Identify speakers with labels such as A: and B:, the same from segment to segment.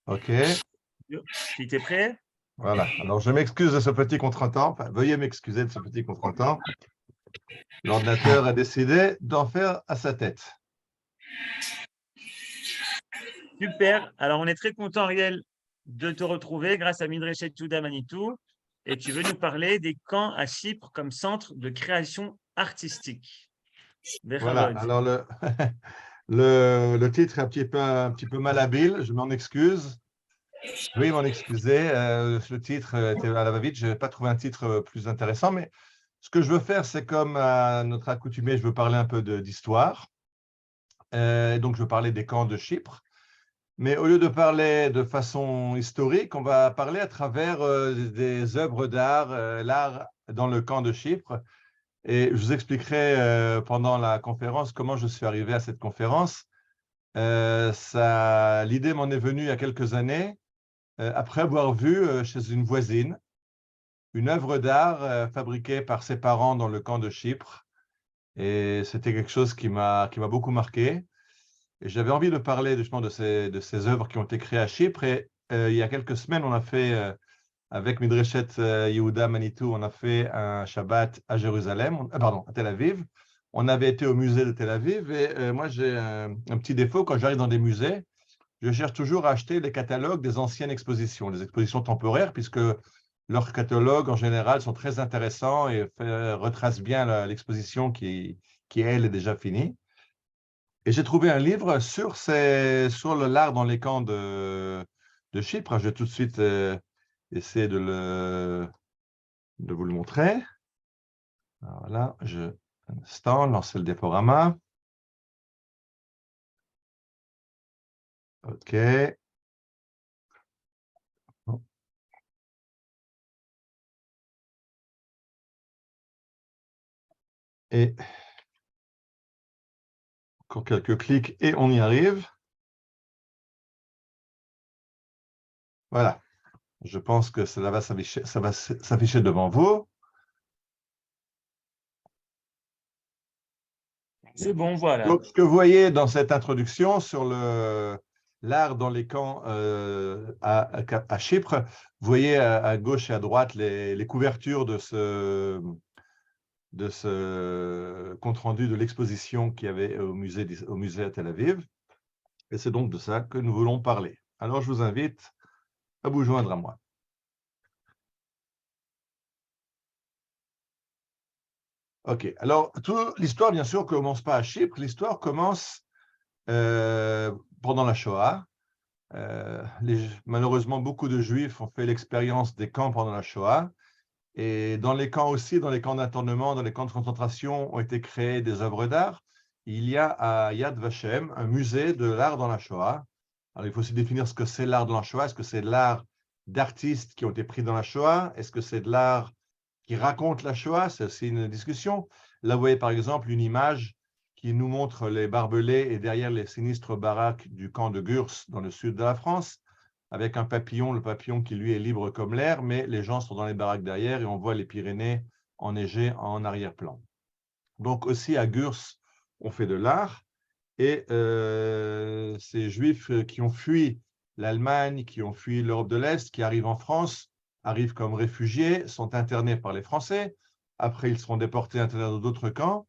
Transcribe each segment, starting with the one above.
A: OK,
B: Tu es prêt?
A: voilà. Alors, je m'excuse de ce petit contretemps. Enfin, veuillez m'excuser de ce petit contretemps. L'ordinateur a décidé d'en faire à sa tête.
B: Super. Alors, on est très content, Ariel, de te retrouver grâce à Midreshet Touda Manitou. Et tu veux nous parler des camps à Chypre comme centre de création artistique.
A: Voilà.
B: Bechavod.
A: Alors, le titre est un petit peu malhabile. Je m'en excuse. Oui, m'en excuser. Le titre était à la va-vite. Je n'ai pas trouvé un titre plus intéressant. Mais ce que je veux faire, c'est comme à notre accoutumée, je veux parler un peu d'histoire. Donc, je veux parler des camps de Chypre. Mais au lieu de parler de façon historique, on va parler à travers des œuvres d'art, l'art dans le camp de Chypre. Et je vous expliquerai pendant la conférence comment je suis arrivé à cette conférence. L'idée m'en est venue il y a quelques années, après avoir vu chez une voisine une œuvre d'art fabriquée par ses parents dans le camp de Chypre. Et c'était quelque chose qui m'a beaucoup marqué. Et j'avais envie de parler justement de ces œuvres qui ont été créées à Chypre. Et il y a quelques semaines, on a fait, avec Midreshet Yehuda Manitou, on a fait un Shabbat à Jérusalem, pardon, à Tel Aviv. On avait été au musée de Tel Aviv. Et moi, j'ai un petit défaut quand j'arrive dans des musées. Je cherche toujours à acheter les catalogues des anciennes expositions, les expositions temporaires, puisque leurs catalogues, en général, sont très intéressants et retracent bien l'exposition qui, elle, est déjà finie. Et j'ai trouvé un livre sur l'art dans les camps de Chypre. Je vais tout de suite essayer de vous le montrer. Alors voilà, un instant, lancer le diaporama. OK. Et encore quelques clics et on y arrive. Voilà. Je pense que ça va s'afficher devant vous.
B: C'est bon, voilà.
A: Donc, ce que vous voyez dans cette introduction sur l'art dans les camps à Chypre, vous voyez à gauche et à droite les couvertures de ce compte-rendu de l'exposition qu'il y avait au musée à Tel Aviv. Et c'est donc de ça que nous voulons parler. Alors, je vous invite à vous joindre à moi. OK. Alors, l'histoire, bien sûr, ne commence pas à Chypre. L'histoire commence pendant la Shoah. Malheureusement, beaucoup de Juifs ont fait l'expérience des camps pendant la Shoah. Et dans les camps aussi, dans les camps d'internement, dans les camps de concentration, ont été créées des œuvres d'art. Il y a à Yad Vashem un musée de l'art dans la Shoah. Alors, il faut aussi définir ce que c'est l'art dans la Shoah. Est-ce que c'est de l'art d'artistes qui ont été pris dans la Shoah? Est-ce que c'est de l'art qui raconte la Shoah? C'est aussi une discussion. Là, vous voyez par exemple une image qui nous montre les barbelés et derrière les sinistres baraques du camp de Gurs dans le sud de la France, avec un papillon, le papillon qui lui est libre comme l'air, mais les gens sont dans les baraques derrière et on voit les Pyrénées enneigées en arrière-plan. Donc aussi à Gurs, on fait de l'art et ces Juifs qui ont fui l'Allemagne, qui ont fui l'Europe de l'Est, qui arrivent en France, arrivent comme réfugiés, sont internés par les Français. Après, ils seront déportés à l'intérieur d'autres camps.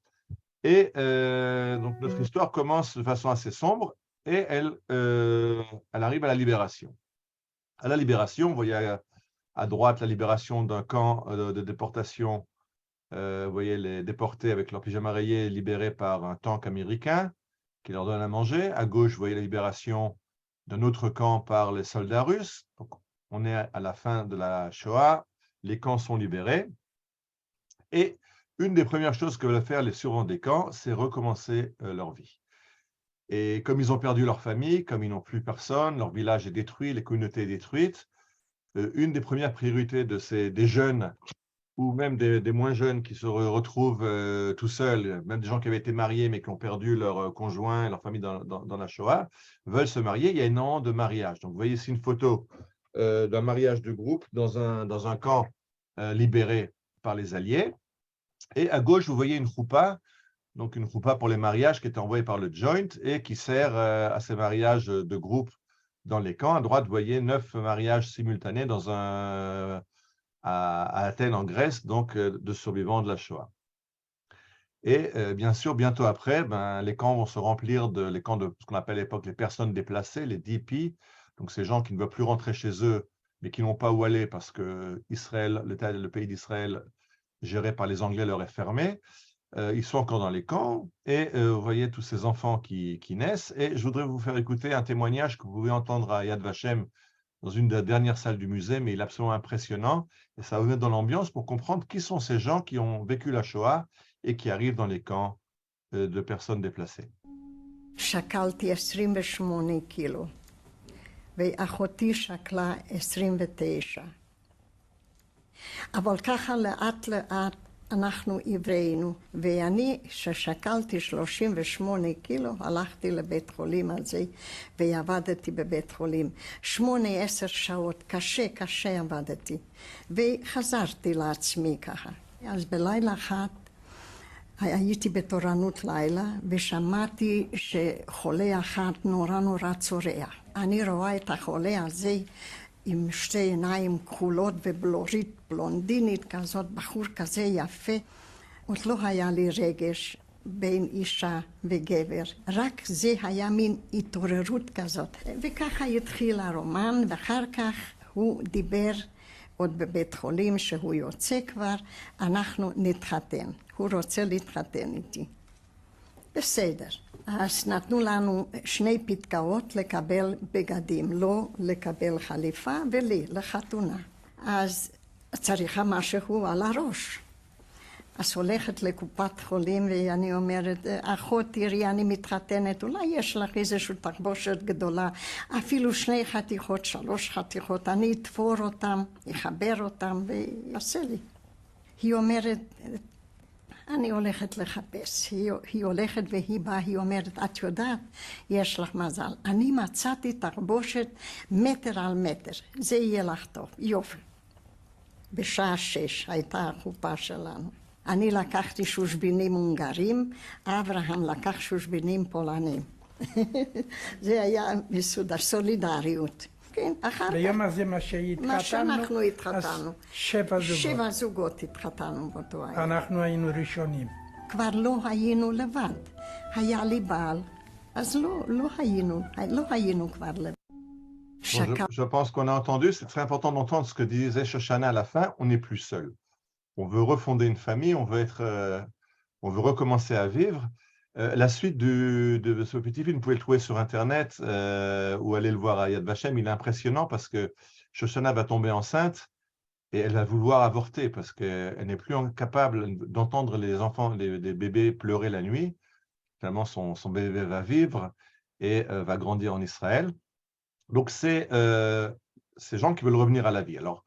A: Et donc, notre histoire commence de façon assez sombre et elle arrive à la libération. À la libération, vous voyez à droite la libération d'un camp de déportation. Vous voyez les déportés avec leur pyjama rayé libérés par un tank américain qui leur donne à manger. À gauche, vous voyez la libération d'un autre camp par les soldats russes. Donc, on est à la fin de la Shoah. Les camps sont libérés. Et une des premières choses que veulent faire les survivants des camps, c'est recommencer leur vie. Et comme ils ont perdu leur famille, comme ils n'ont plus personne, leur village est détruit, les communautés sont détruites, une des premières priorités des jeunes ou même des moins jeunes qui se retrouvent tout seuls, même des gens qui avaient été mariés mais qui ont perdu leur conjoint et leur famille dans la Shoah, veulent se marier. Il y a énormément de mariages. Donc, vous voyez ici une photo d'un mariage de groupe dans un camp libéré par les Alliés. Et à gauche, vous voyez une choupa, donc une choupa pour les mariages qui était envoyée par le Joint et qui sert à ces mariages de groupe dans les camps, à droite, vous voyez 9 mariages simultanés à Athènes, en Grèce, donc de survivants de la Shoah. Et bien sûr, bientôt après, les camps vont se remplir les camps de ce qu'on appelle à l'époque les personnes déplacées, les DP, donc ces gens qui ne veulent plus rentrer chez eux, mais qui n'ont pas où aller parce que Israël, le pays d'Israël, géré par les Anglais, leur est fermé. Ils sont encore dans les camps et vous voyez tous ces enfants qui naissent. Et je voudrais vous faire écouter un témoignage que vous pouvez entendre à Yad Vashem dans une des dernières salles du musée, mais il est absolument impressionnant. Et ça va vous mettre dans l'ambiance pour comprendre qui sont ces gens qui ont vécu la Shoah et qui arrivent dans les camps de personnes déplacées.
C: שקלתי 28 קילו, ואחותי שקלה 29. אבל ככה לאט לאט אנחנו הבראנו, ואני ששקלתי 38 קילו, הלכתי לבית חולים על זה, ועבדתי בבית חולים 8-10 שעות, קשה עבדתי, וחזרתי לעצמי ככה. אז בלילה אחת הייתי בתורנות לילה, ושמעתי שחולה אחד נורא צורח. אני רואה את החולה הזה עם שתי עיניים כחולות ובלורית בלונדינית כזאת, בחור כזה יפה. עוד לא היה לי רגש בין אישה וגבר, רק זה היה מין התעוררות כזאת. וככה התחיל הרומן, ואחר כך הוא דיבר עוד בבית חולים שהוא יוצא כבר, אנחנו נתחתן. הוא רוצה להתחתן איתי. בסדר. אז נתנו לנו 2 פתקאות לקבל בגדים, לא לקבל חליפה, ולי, לחתונה. אז צריכה משהו על הראש. אז הולכת לקופת חולים ואני אומרת, אחות תראי, אני מתחתנת, אולי יש לך איזושהי תחבושת גדולה, אפילו 2 חתיכות, 3 חתיכות, אני אתפור אותם, אחבר אותם ויעשה לי. היא אומרת, אני הולכת לחפש, היא הולכת והיא באה, היא אומרת, את יודעת, יש לך מזל, אני מצאתי תחבושת 1 מטר על 1 מטר, זה יהיה לך טוב, יופי. בשעה 6 הייתה החופה שלנו. אני לקחתי שושבינים הונגרים, אברהם לקח שושבינים פולנים. זה היה מסודר, סולידריות. כן, אחר כך.
D: ביום הזה מה שהתחתנו,
C: מה שאנחנו התחתנו.
D: 7 זוגות.
C: 7 זוגות התחתנו באותו היום.
D: אנחנו היינו ראשונים.
C: כבר לא היינו לבד. היה לי בעל, אז לא היינו כבר לבד.
A: Bon, je pense qu'on a entendu, c'est très important d'entendre ce que disait Shoshana à la fin, on n'est plus seul. On veut refonder une famille, on veut recommencer à vivre. La suite de ce petit film, vous pouvez le trouver sur Internet ou aller le voir à Yad Vashem. Il est impressionnant parce que Shoshana va tomber enceinte et elle va vouloir avorter parce qu'elle n'est plus capable d'entendre les enfants, les bébés pleurer la nuit. Finalement, son bébé va vivre et va grandir en Israël. Donc, c'est ces gens qui veulent revenir à la vie. Alors,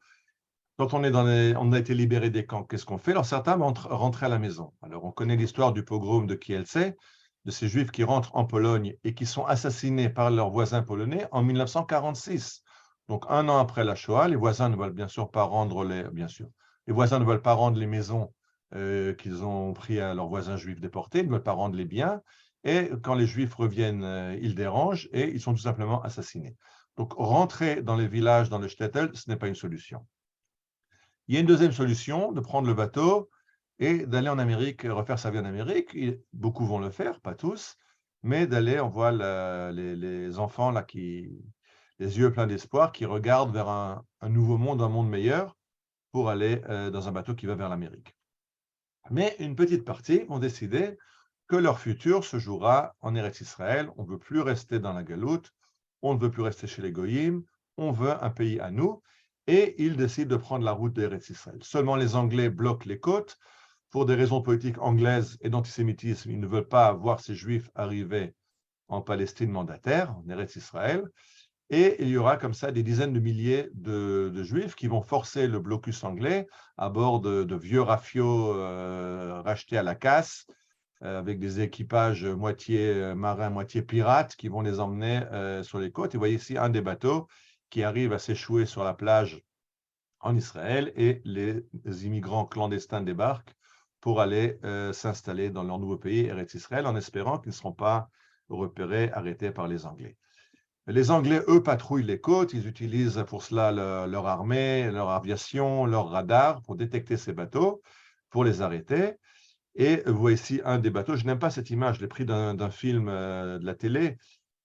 A: quand on a été libéré des camps, qu'est-ce qu'on fait? Alors, certains vont rentrer à la maison. Alors, on connaît l'histoire du pogrom de Kielce, de ces Juifs qui rentrent en Pologne et qui sont assassinés par leurs voisins polonais en 1946. Donc, 1 an après la Shoah, les voisins ne veulent bien sûr pas rendre les voisins ne veulent pas rendre les maisons qu'ils ont pris à leurs voisins juifs déportés, ils ne veulent pas rendre les biens. Et quand les Juifs reviennent, ils dérangent et ils sont tout simplement assassinés. Donc, rentrer dans les villages, dans le shtetl, ce n'est pas une solution. Il y a une deuxième solution, de prendre le bateau et d'aller en Amérique, refaire sa vie en Amérique. Beaucoup vont le faire, pas tous, mais d'aller, on voit les enfants là les yeux pleins d'espoir, qui regardent vers un nouveau monde, un monde meilleur, pour aller dans un bateau qui va vers l'Amérique. Mais une petite partie vont décider que leur futur se jouera en Eretz Israël. On ne veut plus rester dans la galoute, on ne veut plus rester chez les Goyim, on veut un pays à nous. Et ils décident de prendre la route d'Eretz Israël. Seulement les Anglais bloquent les côtes. Pour des raisons politiques anglaises et d'antisémitisme, ils ne veulent pas voir ces Juifs arriver en Palestine mandataire, en Eretz Israël. Et il y aura comme ça des dizaines de milliers de Juifs qui vont forcer le blocus anglais à bord de vieux rafiaux rachetés à la casse, avec des équipages moitié marins, moitié pirates, qui vont les emmener sur les côtes. Et vous voyez ici un des bateaux qui arrive à s'échouer sur la plage en Israël et les immigrants clandestins débarquent pour aller s'installer dans leur nouveau pays, Eretz Israël, en espérant qu'ils ne seront pas repérés, arrêtés par les Anglais. Les Anglais, eux, patrouillent les côtes. Ils utilisent pour cela leur armée, leur aviation, leur radar pour détecter ces bateaux, pour les arrêter. Et vous voyez ici un des bateaux. Je n'aime pas cette image, je l'ai pris d'un film de la télé.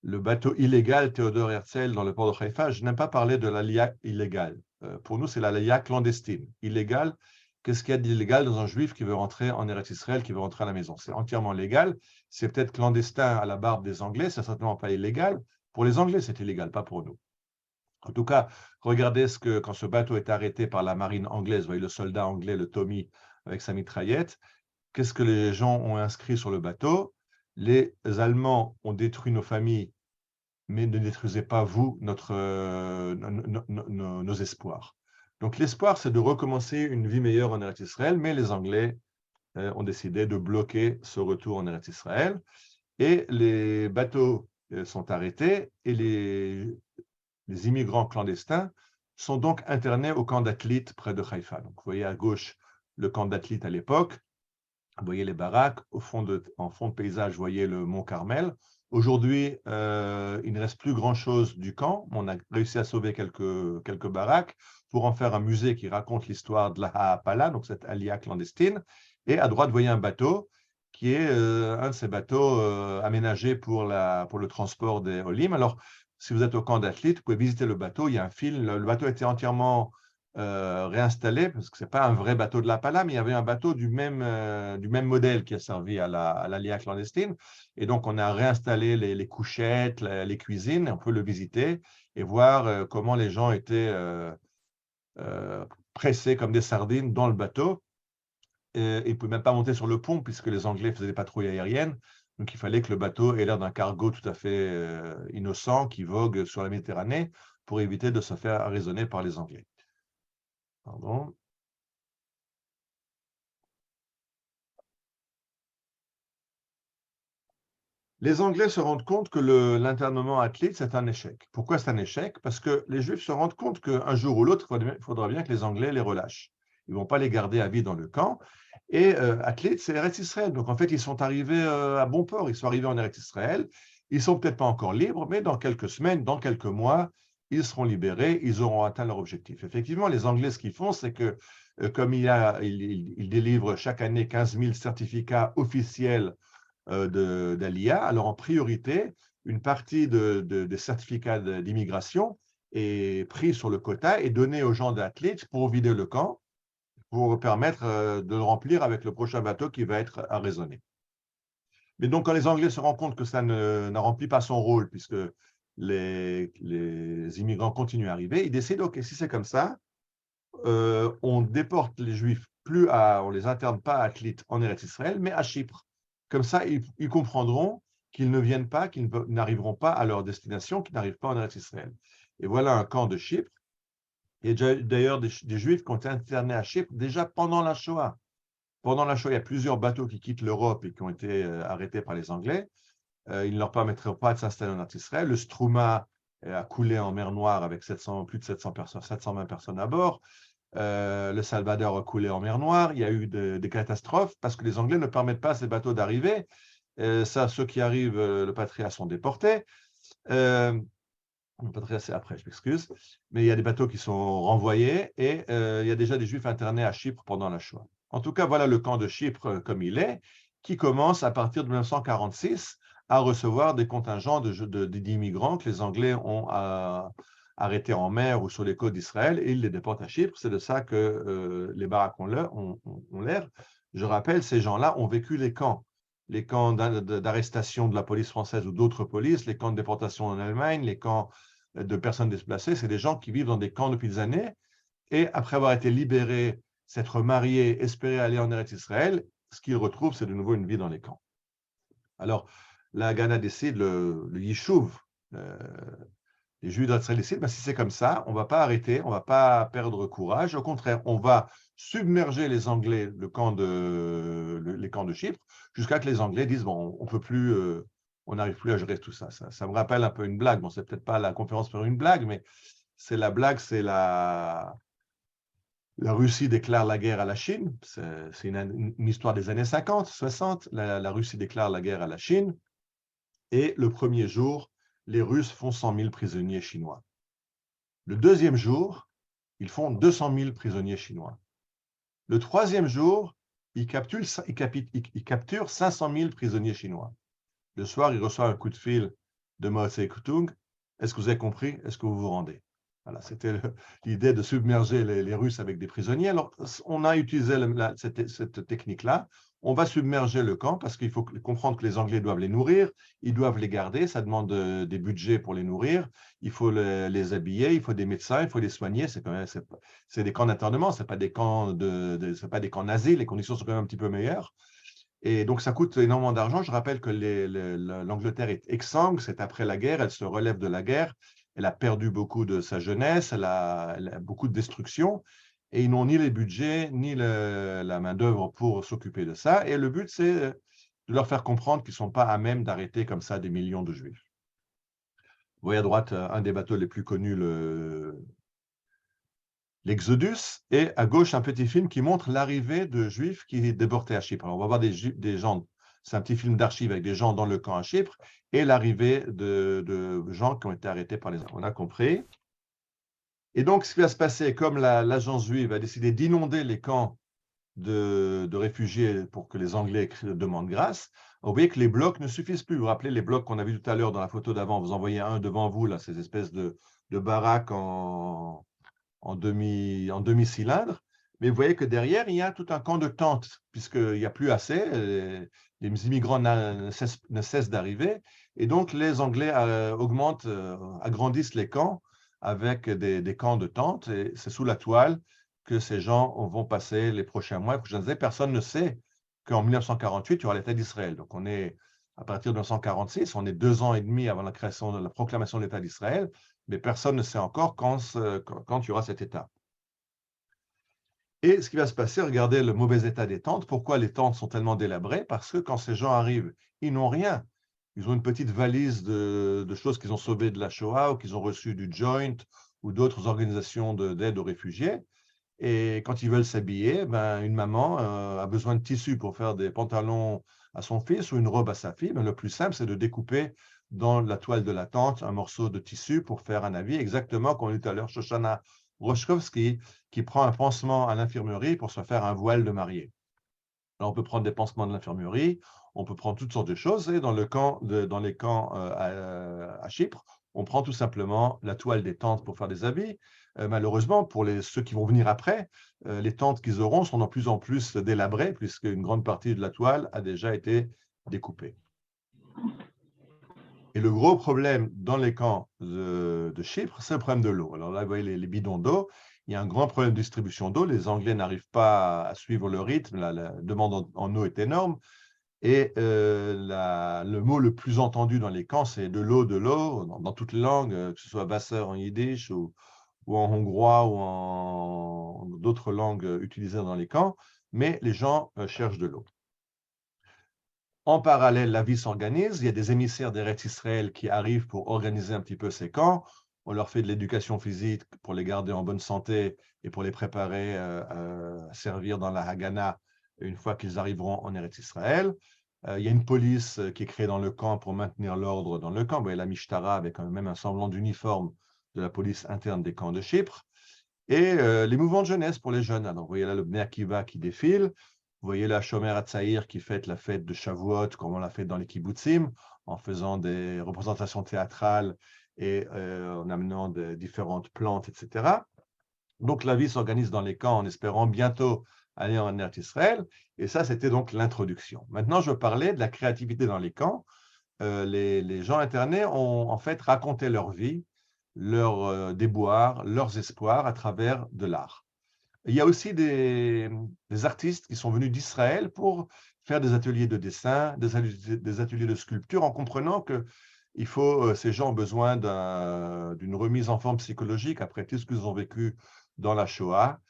A: Le bateau illégal Théodore Herzl dans le port de Haïfa. Je n'aime pas parler de l'aliyah illégale. Pour nous, c'est l'aliyah clandestine. Illégale, qu'est-ce qu'il y a d'illégal dans un juif qui veut rentrer en Eretz Israël, qui veut rentrer à la maison? C'est entièrement légal. C'est peut-être clandestin à la barbe des Anglais, c'est certainement pas illégal. Pour les Anglais, c'est illégal, pas pour nous. En tout cas, regardez quand ce bateau est arrêté par la marine anglaise, vous voyez le soldat anglais, le Tommy, avec sa mitraillette. Qu'est-ce que les gens ont inscrit sur le bateau? Les Allemands ont détruit nos familles, mais ne détruisez pas, vous, nos espoirs. Donc l'espoir, c'est de recommencer une vie meilleure en Eretz Israël, mais les Anglais ont décidé de bloquer ce retour en Eretz Israël. Et les bateaux sont arrêtés et les immigrants clandestins sont donc internés au camp d'Atlit près de Haïfa. Donc, vous voyez à gauche le camp d'Atlit à l'époque. Vous voyez les baraques. En fond de paysage, vous voyez le mont Carmel. Aujourd'hui, il ne reste plus grand-chose du camp. On a réussi à sauver quelques baraques pour en faire un musée qui raconte l'histoire de la Ha'apala, donc cette aliyah clandestine. Et à droite, vous voyez un bateau qui est un de ces bateaux aménagés pour le transport des Olim. Alors, si vous êtes au camp d'Atlit, vous pouvez visiter le bateau. Il y a un fil. Le bateau a été entièrement réinstallé, parce que ce n'est pas un vrai bateau de la Pala, mais il y avait un bateau du même modèle qui a servi à l'aliyah clandestine. Et donc, on a réinstallé les couchettes, les cuisines. On peut le visiter et voir comment les gens étaient pressés comme des sardines dans le bateau. Ils ne pouvaient même pas monter sur le pont puisque les Anglais faisaient des patrouilles aériennes. Donc, il fallait que le bateau ait l'air d'un cargo tout à fait innocent qui vogue sur la Méditerranée pour éviter de se faire arraisonner par les Anglais. Pardon. Les Anglais se rendent compte que l'internement à Atlit, c'est un échec. Pourquoi c'est un échec? Parce que les Juifs se rendent compte qu'un jour ou l'autre, il faudra bien que les Anglais les relâchent. Ils ne vont pas les garder à vie dans le camp. Et Atlit, c'est Eretz Israël. Donc, en fait, ils sont arrivés à bon port. Ils sont arrivés en Eretz Israël. Ils ne sont peut-être pas encore libres, mais dans quelques semaines, dans quelques mois, ils seront libérés. Ils auront atteint leur objectif. Effectivement, les Anglais, ce qu'ils font, c'est que comme ils délivrent chaque année 15 000 certificats officiels d'Aliyah, alors en priorité, une partie des certificats d'immigration est prise sur le quota et donnée aux gens d'Atlit pour vider le camp, pour permettre de le remplir avec le prochain bateau qui va être arraisonné. Mais donc, quand les Anglais se rendent compte que ça ne remplit pas son rôle, puisque les immigrants continuent à arriver, ils décident, OK, si c'est comme ça, on déporte les Juifs on les interne pas à Atlit en Eretz Israël, mais à Chypre. Comme ça, ils comprendront qu'ils ne viennent pas, qu'ils n'arriveront pas à leur destination, qu'ils n'arrivent pas en Eretz Israël. Et voilà un camp de Chypre. Il y a d'ailleurs des Juifs qui ont été internés à Chypre déjà pendant la Shoah. Pendant la Shoah, il y a plusieurs bateaux qui quittent l'Europe et qui ont été arrêtés par les Anglais. Ils ne leur permettront pas de s'installer en Eretz Israël. Le Struma a coulé en mer Noire avec plus de 720 personnes à bord. Le Salvador a coulé en mer Noire. Il y a eu des catastrophes parce que les Anglais ne permettent pas à ces bateaux d'arriver. Ceux qui arrivent, le Patria, sont déportés. Le Patria, c'est après, je m'excuse. Mais il y a des bateaux qui sont renvoyés et il y a déjà des Juifs internés à Chypre pendant la Shoah. En tout cas, voilà le camp de Chypre comme il est, qui commence à partir de 1946 à recevoir des contingents d'immigrants que les Anglais ont arrêtés en mer ou sur les côtes d'Israël et ils les déportent à Chypre. C'est de ça que les baraques ont l'air. Je rappelle, ces gens-là ont vécu les camps d'arrestation de la police française ou d'autres polices, les camps de déportation en Allemagne, les camps de personnes déplacées. C'est des gens qui vivent dans des camps depuis des années et après avoir été libérés, s'être mariés, espérer aller en Eretz Israël, ce qu'ils retrouvent, c'est de nouveau une vie dans les camps. Alors, la Haganah décide, le Yishuv, les Juifs d'Israël décident, si c'est comme ça, on ne va pas arrêter, on ne va pas perdre courage. Au contraire, on va submerger les Anglais, les camps de Chypre, jusqu'à que les Anglais disent, bon, on peut plus, on n'arrive plus à gérer tout ça. Ça me rappelle un peu une blague. Bon, c'est peut-être pas la conférence pour une blague, mais c'est la blague, c'est la Russie déclare la guerre à la Chine. C'est une histoire des années 50, 60. La Russie déclare la guerre à la Chine. Et le premier jour, les Russes font 100 000 prisonniers chinois. Le deuxième jour, ils font 200 000 prisonniers chinois. Le troisième jour, ils capturent 500 000 prisonniers chinois. Le soir, ils reçoivent un coup de fil de Mao Tse-tung. Est-ce que vous avez compris? Est-ce que vous vous rendez? Voilà, c'était l'idée de submerger les Russes avec des prisonniers. Alors, on a utilisé cette technique-là. On va submerger le camp parce qu'il faut comprendre que les Anglais doivent les nourrir, ils doivent les garder, ça demande des budgets pour les nourrir, il faut les habiller, il faut des médecins, il faut les soigner. C'est des camps d'internement, ce n'est pas des camps c'est pas des camps nazis, les conditions sont quand même un petit peu meilleures. Et donc, ça coûte énormément d'argent. Je rappelle que l'Angleterre est exsangue, c'est après la guerre, elle se relève de la guerre, elle a perdu beaucoup de sa jeunesse, elle a beaucoup de destruction, et ils n'ont ni les budgets, ni la main-d'œuvre pour s'occuper de ça. Et le but, c'est de leur faire comprendre qu'ils ne sont pas à même d'arrêter comme ça des millions de Juifs. Vous voyez à droite un des bateaux les plus connus, l'Exodus, et à gauche, un petit film qui montre l'arrivée de Juifs qui déportaient à Chypre. Alors, on va voir des gens, c'est un petit film d'archives avec des gens dans le camp à Chypre, et l'arrivée de gens qui ont été arrêtés par les... On a compris. Et donc, ce qui va se passer, comme l'agence juive a décidé d'inonder les camps de réfugiés pour que les Anglais demandent grâce, vous voyez que les blocs ne suffisent plus. Vous vous rappelez les blocs qu'on a vus tout à l'heure dans la photo d'avant, vous en voyez un devant vous, là, ces espèces de baraques en demi-cylindre, mais vous voyez que derrière, il y a tout un camp de tentes, puisqu'il n'y a plus assez, les immigrants ne cessent d'arriver, et donc les Anglais agrandissent les camps avec des camps de tentes, et c'est sous la toile que ces gens vont passer les prochains mois, les prochaines années. Personne ne sait qu'en 1948, il y aura l'État d'Israël. Donc on est, à partir de 1946, on est 2 ans et demi avant la création de la proclamation de l'État d'Israël, mais personne ne sait encore quand il y aura cet état. Et ce qui va se passer, regardez le mauvais état des tentes. Pourquoi les tentes sont tellement délabrées? Parce que quand ces gens arrivent, ils n'ont rien. Ils ont une petite valise de choses qu'ils ont sauvées de la Shoah ou qu'ils ont reçues du Joint ou d'autres organisations d'aide aux réfugiés. Et quand ils veulent s'habiller, une maman a besoin de tissu pour faire des pantalons à son fils ou une robe à sa fille. Mais le plus simple, c'est de découper dans la toile de la tente un morceau de tissu pour faire un habit, exactement comme on dit tout à l'heure, Shoshana Roshkovsky, qui prend un pansement à l'infirmerie pour se faire un voile de mariée. Alors, on peut prendre des pansements de l'infirmerie, on peut prendre toutes sortes de choses, et dans les camps à Chypre, on prend tout simplement la toile des tentes pour faire des habits. Malheureusement, pour ceux qui vont venir après, les tentes qu'ils auront sont de plus en plus délabrées, puisqu'une grande partie de la toile a déjà été découpée. Et le gros problème dans les camps de Chypre, c'est le problème de l'eau. Alors là, vous voyez les bidons d'eau. Il y a un grand problème de distribution d'eau. Les Anglais n'arrivent pas à suivre le rythme. La demande en eau est énorme. Et le mot le plus entendu dans les camps, c'est de l'eau, dans toutes les langues, que ce soit Wasser en yiddish ou en hongrois ou en d'autres langues utilisées dans les camps. Mais les gens cherchent de l'eau. En parallèle, la vie s'organise. Il y a des émissaires d'Eretz Israël qui arrivent pour organiser un petit peu ces camps. On leur fait de l'éducation physique pour les garder en bonne santé et pour les préparer à servir dans la Haganah une fois qu'ils arriveront en Eretz Israël. Il y a une police qui est créée dans le camp pour maintenir l'ordre dans le camp. Vous voyez la Mishtara avec même un semblant d'uniforme de la police interne des camps de Chypre. Et les mouvements de jeunesse pour les jeunes. Alors, vous voyez là le Bnei Akiva qui défile. Vous voyez la Shomer Hatzaïr qui fête la fête de Shavuot, comme on l'a fait dans les kibbutzim, en faisant des représentations théâtrales et en amenant différentes plantes, etc. Donc la vie s'organise dans les camps en espérant bientôt aller en Eretz Israël. Et ça, c'était donc l'introduction. Maintenant, je veux parler de la créativité dans les camps. Les gens internés ont en fait raconté leur vie, leurs déboires, leurs espoirs à travers de l'art. Il y a aussi des artistes qui sont venus d'Israël pour faire des ateliers de dessin, des ateliers de sculpture, en comprenant que ces gens ont besoin d'une remise en forme psychologique après tout ce qu'ils ont vécu dans la Shoah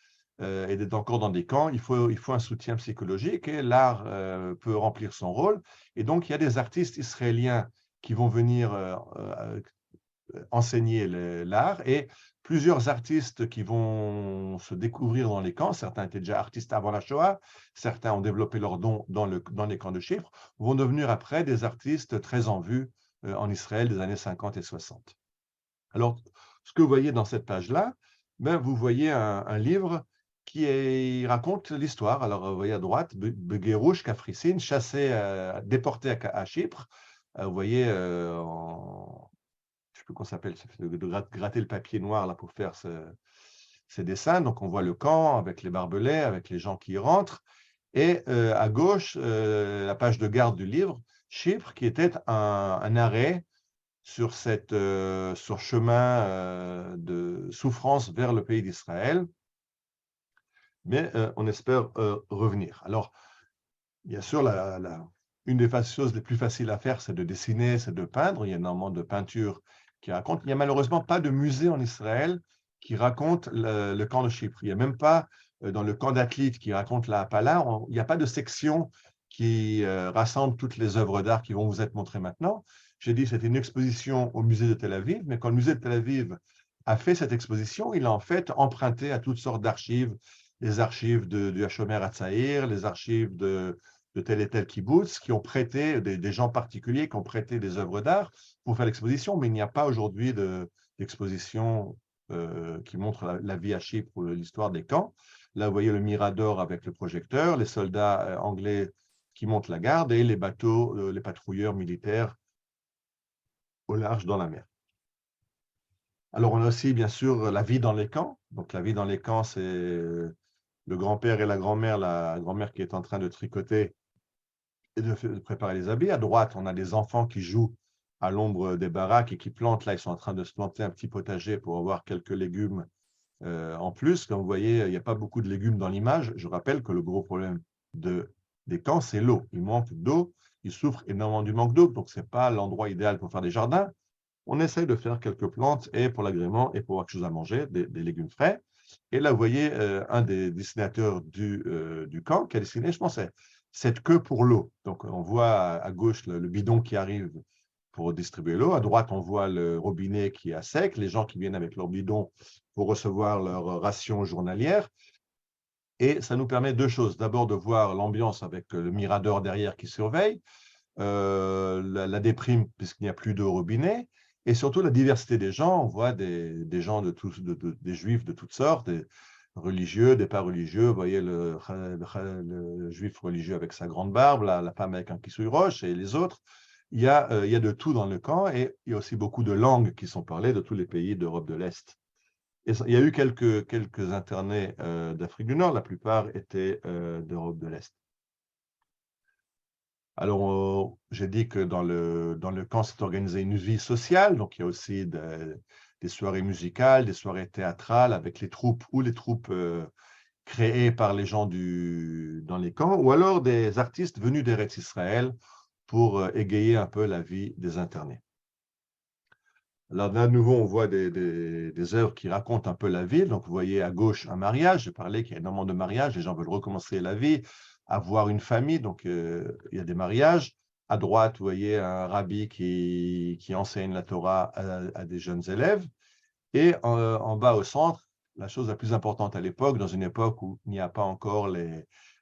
A: et d'être encore dans des camps. Il faut un soutien psychologique et l'art peut remplir son rôle. Et donc, il y a des artistes israéliens qui vont venir enseigner l'art et plusieurs artistes qui vont se découvrir dans les camps. Certains étaient déjà artistes avant la Shoah, certains ont développé leurs dons dans les camps de Chypre, vont devenir après des artistes très en vue en Israël des années 50 et 60. Alors, ce que vous voyez dans cette page-là, vous voyez un livre qui raconte l'histoire. Alors, vous voyez à droite, Beguerouche, Kafrissine, chassé, déporté à Chypre. Vous voyez, je ne sais plus comment ça s'appelle, de gratter le papier noir là, pour faire ces dessins. Donc, on voit le camp avec les barbelés, avec les gens qui y rentrent. Et à gauche, la page de garde du livre, Chypre, qui était un arrêt sur chemin de souffrance vers le pays d'Israël. Mais on espère revenir. Alors, bien sûr, une des choses les plus faciles à faire, c'est de dessiner, c'est de peindre. Il y a énormément de peintures qui racontent. Il n'y a malheureusement pas de musée en Israël qui raconte le camp de Chypre. Il n'y a même pas dans le camp d'Athlite qui raconte la Hapala, il n'y a pas de section qui rassemble toutes les œuvres d'art qui vont vous être montrées maintenant. J'ai dit que c'était une exposition au musée de Tel Aviv, mais quand le musée de Tel Aviv a fait cette exposition, il a en fait emprunté à toutes sortes d'archives, les archives du Hashomer Hatzair, les archives de tel et tel kibbutz, qui ont prêté, des gens particuliers qui ont prêté des œuvres d'art pour faire l'exposition, mais il n'y a pas aujourd'hui d'exposition qui montre la vie à Chypre ou l'histoire des camps. Là, vous voyez le Mirador avec le projecteur, les soldats anglais qui montent la garde et les bateaux, les patrouilleurs militaires au large dans la mer. Alors, on a aussi, bien sûr, la vie dans les camps. Donc, la vie dans les camps, c'est le grand-père et la grand-mère qui est en train de tricoter et de préparer les habits. À droite, on a des enfants qui jouent à l'ombre des baraques et qui plantent. Là, ils sont en train de se planter un petit potager pour avoir quelques légumes en plus. Comme vous voyez, il n'y a pas beaucoup de légumes dans l'image. Je rappelle que le gros problème des camps, c'est l'eau. Il manque d'eau. Ils souffrent énormément du manque d'eau. Donc, ce n'est pas l'endroit idéal pour faire des jardins. On essaye de faire quelques plantes et pour l'agrément et pour avoir quelque chose à manger, des légumes frais. Et là, vous voyez un des dessinateurs du camp qui a dessiné, je pense, cette queue pour l'eau. Donc, on voit à gauche le bidon qui arrive pour distribuer l'eau. À droite, on voit le robinet qui est à sec, les gens qui viennent avec leur bidon pour recevoir leur ration journalière. Et ça nous permet deux choses. D'abord, de voir l'ambiance avec le mirador derrière qui surveille, la déprime puisqu'il n'y a plus de robinet, et surtout la diversité des gens. On voit des gens des juifs de toutes sortes, des religieux, des pas religieux. Vous voyez le juif religieux avec sa grande barbe, la femme avec un kissouille roche et les autres. Il y a de tout dans le camp et il y a aussi beaucoup de langues qui sont parlées de tous les pays d'Europe de l'Est. Et il y a eu quelques internés d'Afrique du Nord, la plupart étaient d'Europe de l'Est. Alors, j'ai dit que dans le camp, s'est organisée une vie sociale, donc il y a aussi des soirées musicales, des soirées théâtrales avec les troupes créées par les gens dans les camps, ou alors des artistes venus d'Eretz Israël pour égayer un peu la vie des internés. Alors, de nouveau, on voit des œuvres qui racontent un peu la vie. Donc, vous voyez à gauche un mariage. J'ai parlé qu'il y a énormément de mariages. Les gens veulent recommencer la vie, avoir une famille. Donc, il y a des mariages. À droite, vous voyez un rabbi qui enseigne la Torah à des jeunes élèves. Et en bas au centre, la chose la plus importante à l'époque, dans une époque où il n'y a pas encore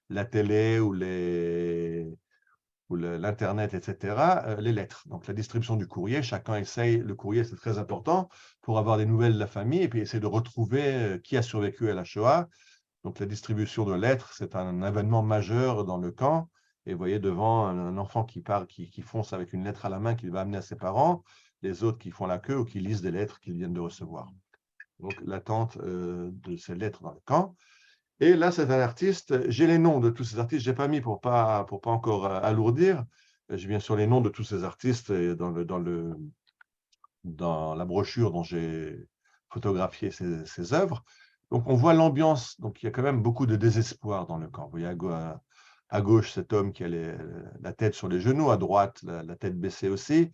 A: la télé ou l'Internet, etc., les lettres. Donc, la distribution du courrier, chacun essaye, le courrier, c'est très important pour avoir des nouvelles de la famille et puis essayer de retrouver qui a survécu à la Shoah. Donc, la distribution de lettres, c'est un événement majeur dans le camp. Et vous voyez devant un enfant qui fonce avec une lettre à la main qu'il va amener à ses parents, les autres qui font la queue ou qui lisent des lettres qu'ils viennent de recevoir. Donc, l'attente de ces lettres dans le camp. Et là, c'est un artiste, j'ai les noms de tous ces artistes, je n'ai pas mis pour pas encore alourdir. J'ai bien sûr les noms de tous ces artistes dans la brochure dont j'ai photographié ces œuvres. Donc, on voit l'ambiance. Donc, il y a quand même beaucoup de désespoir dans le camp. Vous voyez à gauche cet homme qui a la tête sur les genoux, à droite, la tête baissée aussi.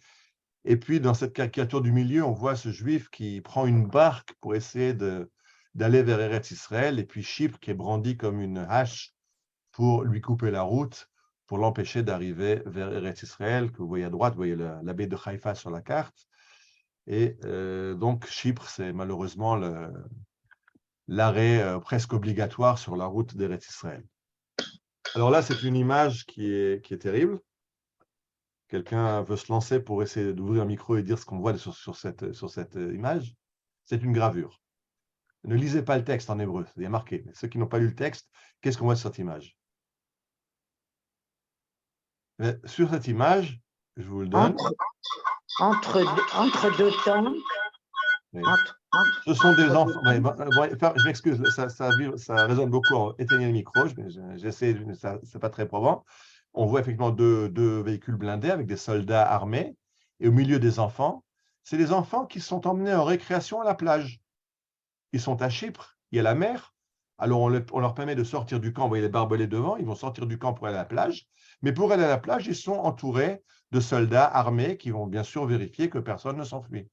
A: Et puis, dans cette caricature du milieu, on voit ce juif qui prend une barque pour essayer d'aller vers Eretz Israël, et puis Chypre qui est brandi comme une hache pour lui couper la route, pour l'empêcher d'arriver vers Eretz Israël, que vous voyez à droite, vous voyez la baie de Haïfa sur la carte. Et donc, Chypre, c'est malheureusement l'arrêt presque obligatoire sur la route d'Eretz Israël. Alors là, c'est une image qui est terrible. quelqu'un veut se lancer pour essayer d'ouvrir un micro et dire ce qu'on voit sur cette image, c'est une gravure. Ne lisez pas le texte en hébreu, il y a marqué. Mais ceux qui n'ont pas lu le texte, qu'est-ce qu'on voit sur cette image? Mais sur cette image, je vous le donne.
E: Entre deux temps.
A: Oui. Ce sont des enfants. Je m'excuse, ça résonne beaucoup. Éteignez le micro, j'essaie, c'est pas très probant. On voit effectivement deux véhicules blindés avec des soldats armés. Et au milieu des enfants, c'est les enfants qui sont emmenés en récréation à la plage. Ils sont à Chypre, il y a la mer. Alors on leur permet de sortir du camp. Vous voyez les barbelés devant, ils vont sortir du camp pour aller à la plage. Mais pour aller à la plage, ils sont entourés de soldats armés qui vont bien sûr vérifier que personne ne s'enfuit.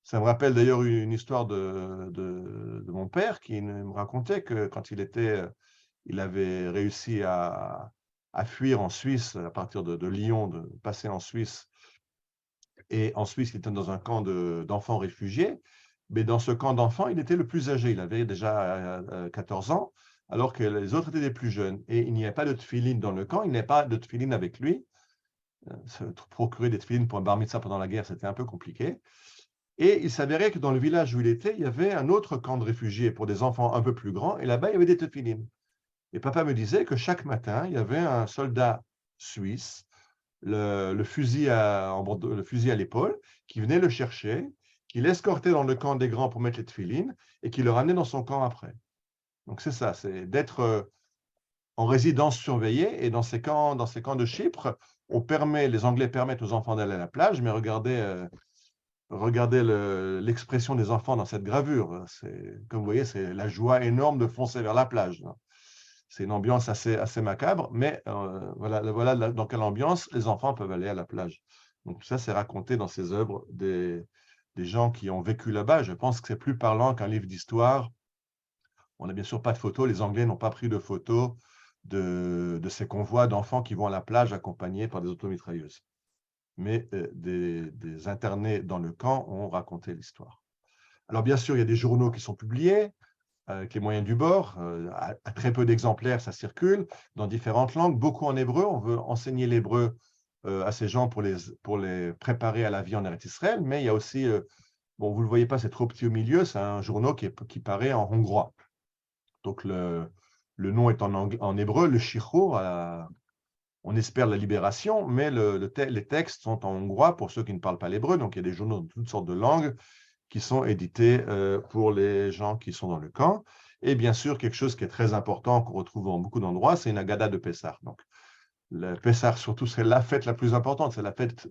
A: Ça me rappelle d'ailleurs une histoire de mon père qui me racontait que quand il avait réussi à fuir en Suisse, à partir de Lyon, de passer en Suisse. Et en Suisse, il était dans un camp d'enfants réfugiés. Mais dans ce camp d'enfants, il était le plus âgé. Il avait déjà 14 ans, alors que les autres étaient les plus jeunes. Et il n'y avait pas de tefilin dans le camp, il n'y avait pas de tefilin avec lui. Se procurer des tefilin pour un bar mitzvah pendant la guerre, c'était un peu compliqué. Et il s'avérait que dans le village où il était, il y avait un autre camp de réfugiés pour des enfants un peu plus grands. Et là-bas, il y avait des tefilin. Et papa me disait que chaque matin, il y avait un soldat suisse, le fusil à l'épaule, qui venait le chercher, qui l'escortait dans le camp des grands pour mettre les tefilines et qui le ramenait dans son camp après. Donc c'est ça, c'est d'être en résidence surveillée. Et dans ces camps de Chypre, les Anglais permettent aux enfants d'aller à la plage, mais regardez l'expression des enfants dans cette gravure. Comme vous voyez, c'est la joie énorme de foncer vers la plage. C'est une ambiance assez macabre, mais voilà dans quelle ambiance les enfants peuvent aller à la plage. Donc ça, c'est raconté dans ces œuvres des gens qui ont vécu là-bas. Je pense que c'est plus parlant qu'un livre d'histoire. On n'a bien sûr pas de photos. Les Anglais n'ont pas pris de photos de ces convois d'enfants qui vont à la plage accompagnés par des automitrailleuses. Mais des internés dans le camp ont raconté l'histoire. Alors bien sûr, il y a des journaux qui sont publiés avec les moyens du bord. À très peu d'exemplaires, ça circule dans différentes langues, beaucoup en hébreu. On veut enseigner l'hébreu à ces gens pour les préparer à la vie en Eretz Israël, mais il y a aussi, bon, vous ne le voyez pas, c'est trop petit au milieu, c'est un journal qui paraît en hongrois. Donc le nom est en hébreu, le Shichur, on espère la libération, mais les textes sont en hongrois pour ceux qui ne parlent pas l'hébreu, donc il y a des journaux de toutes sortes de langues qui sont édités pour les gens qui sont dans le camp. Et bien sûr, quelque chose qui est très important, qu'on retrouve en beaucoup d'endroits, c'est une Haggadah de Pessah. Donc, le Pessah, surtout, c'est la fête la plus importante, c'est la fête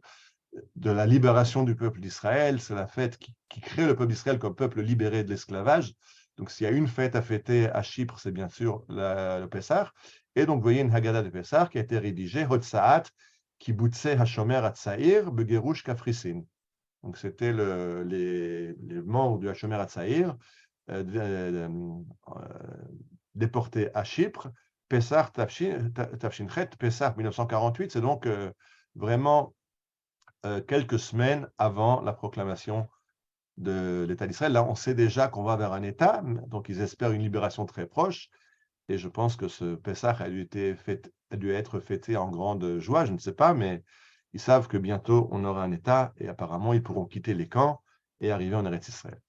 A: de la libération du peuple d'Israël, c'est la fête qui crée le peuple d'Israël comme peuple libéré de l'esclavage. Donc, s'il y a une fête à fêter à Chypre, c'est bien sûr le Pessah. Et donc, vous voyez une Haggadah de Pessah qui a été rédigée, Hotsaat, Kibbutze HaShomer Hatzair, Begerush Kafrisin. Donc, c'était les membres du Hashomer Hatzair déportés à Chypre. Pessah Tafshinchet, Pessah 1948, c'est donc vraiment quelques semaines avant la proclamation de l'État d'Israël. Là, on sait déjà qu'on va vers un État, donc ils espèrent une libération très proche. Et je pense que ce Pessah a dû être fêté en grande joie, je ne sais pas, mais ils savent que bientôt on aura un État et apparemment ils pourront quitter les camps et arriver en Eretz Israël.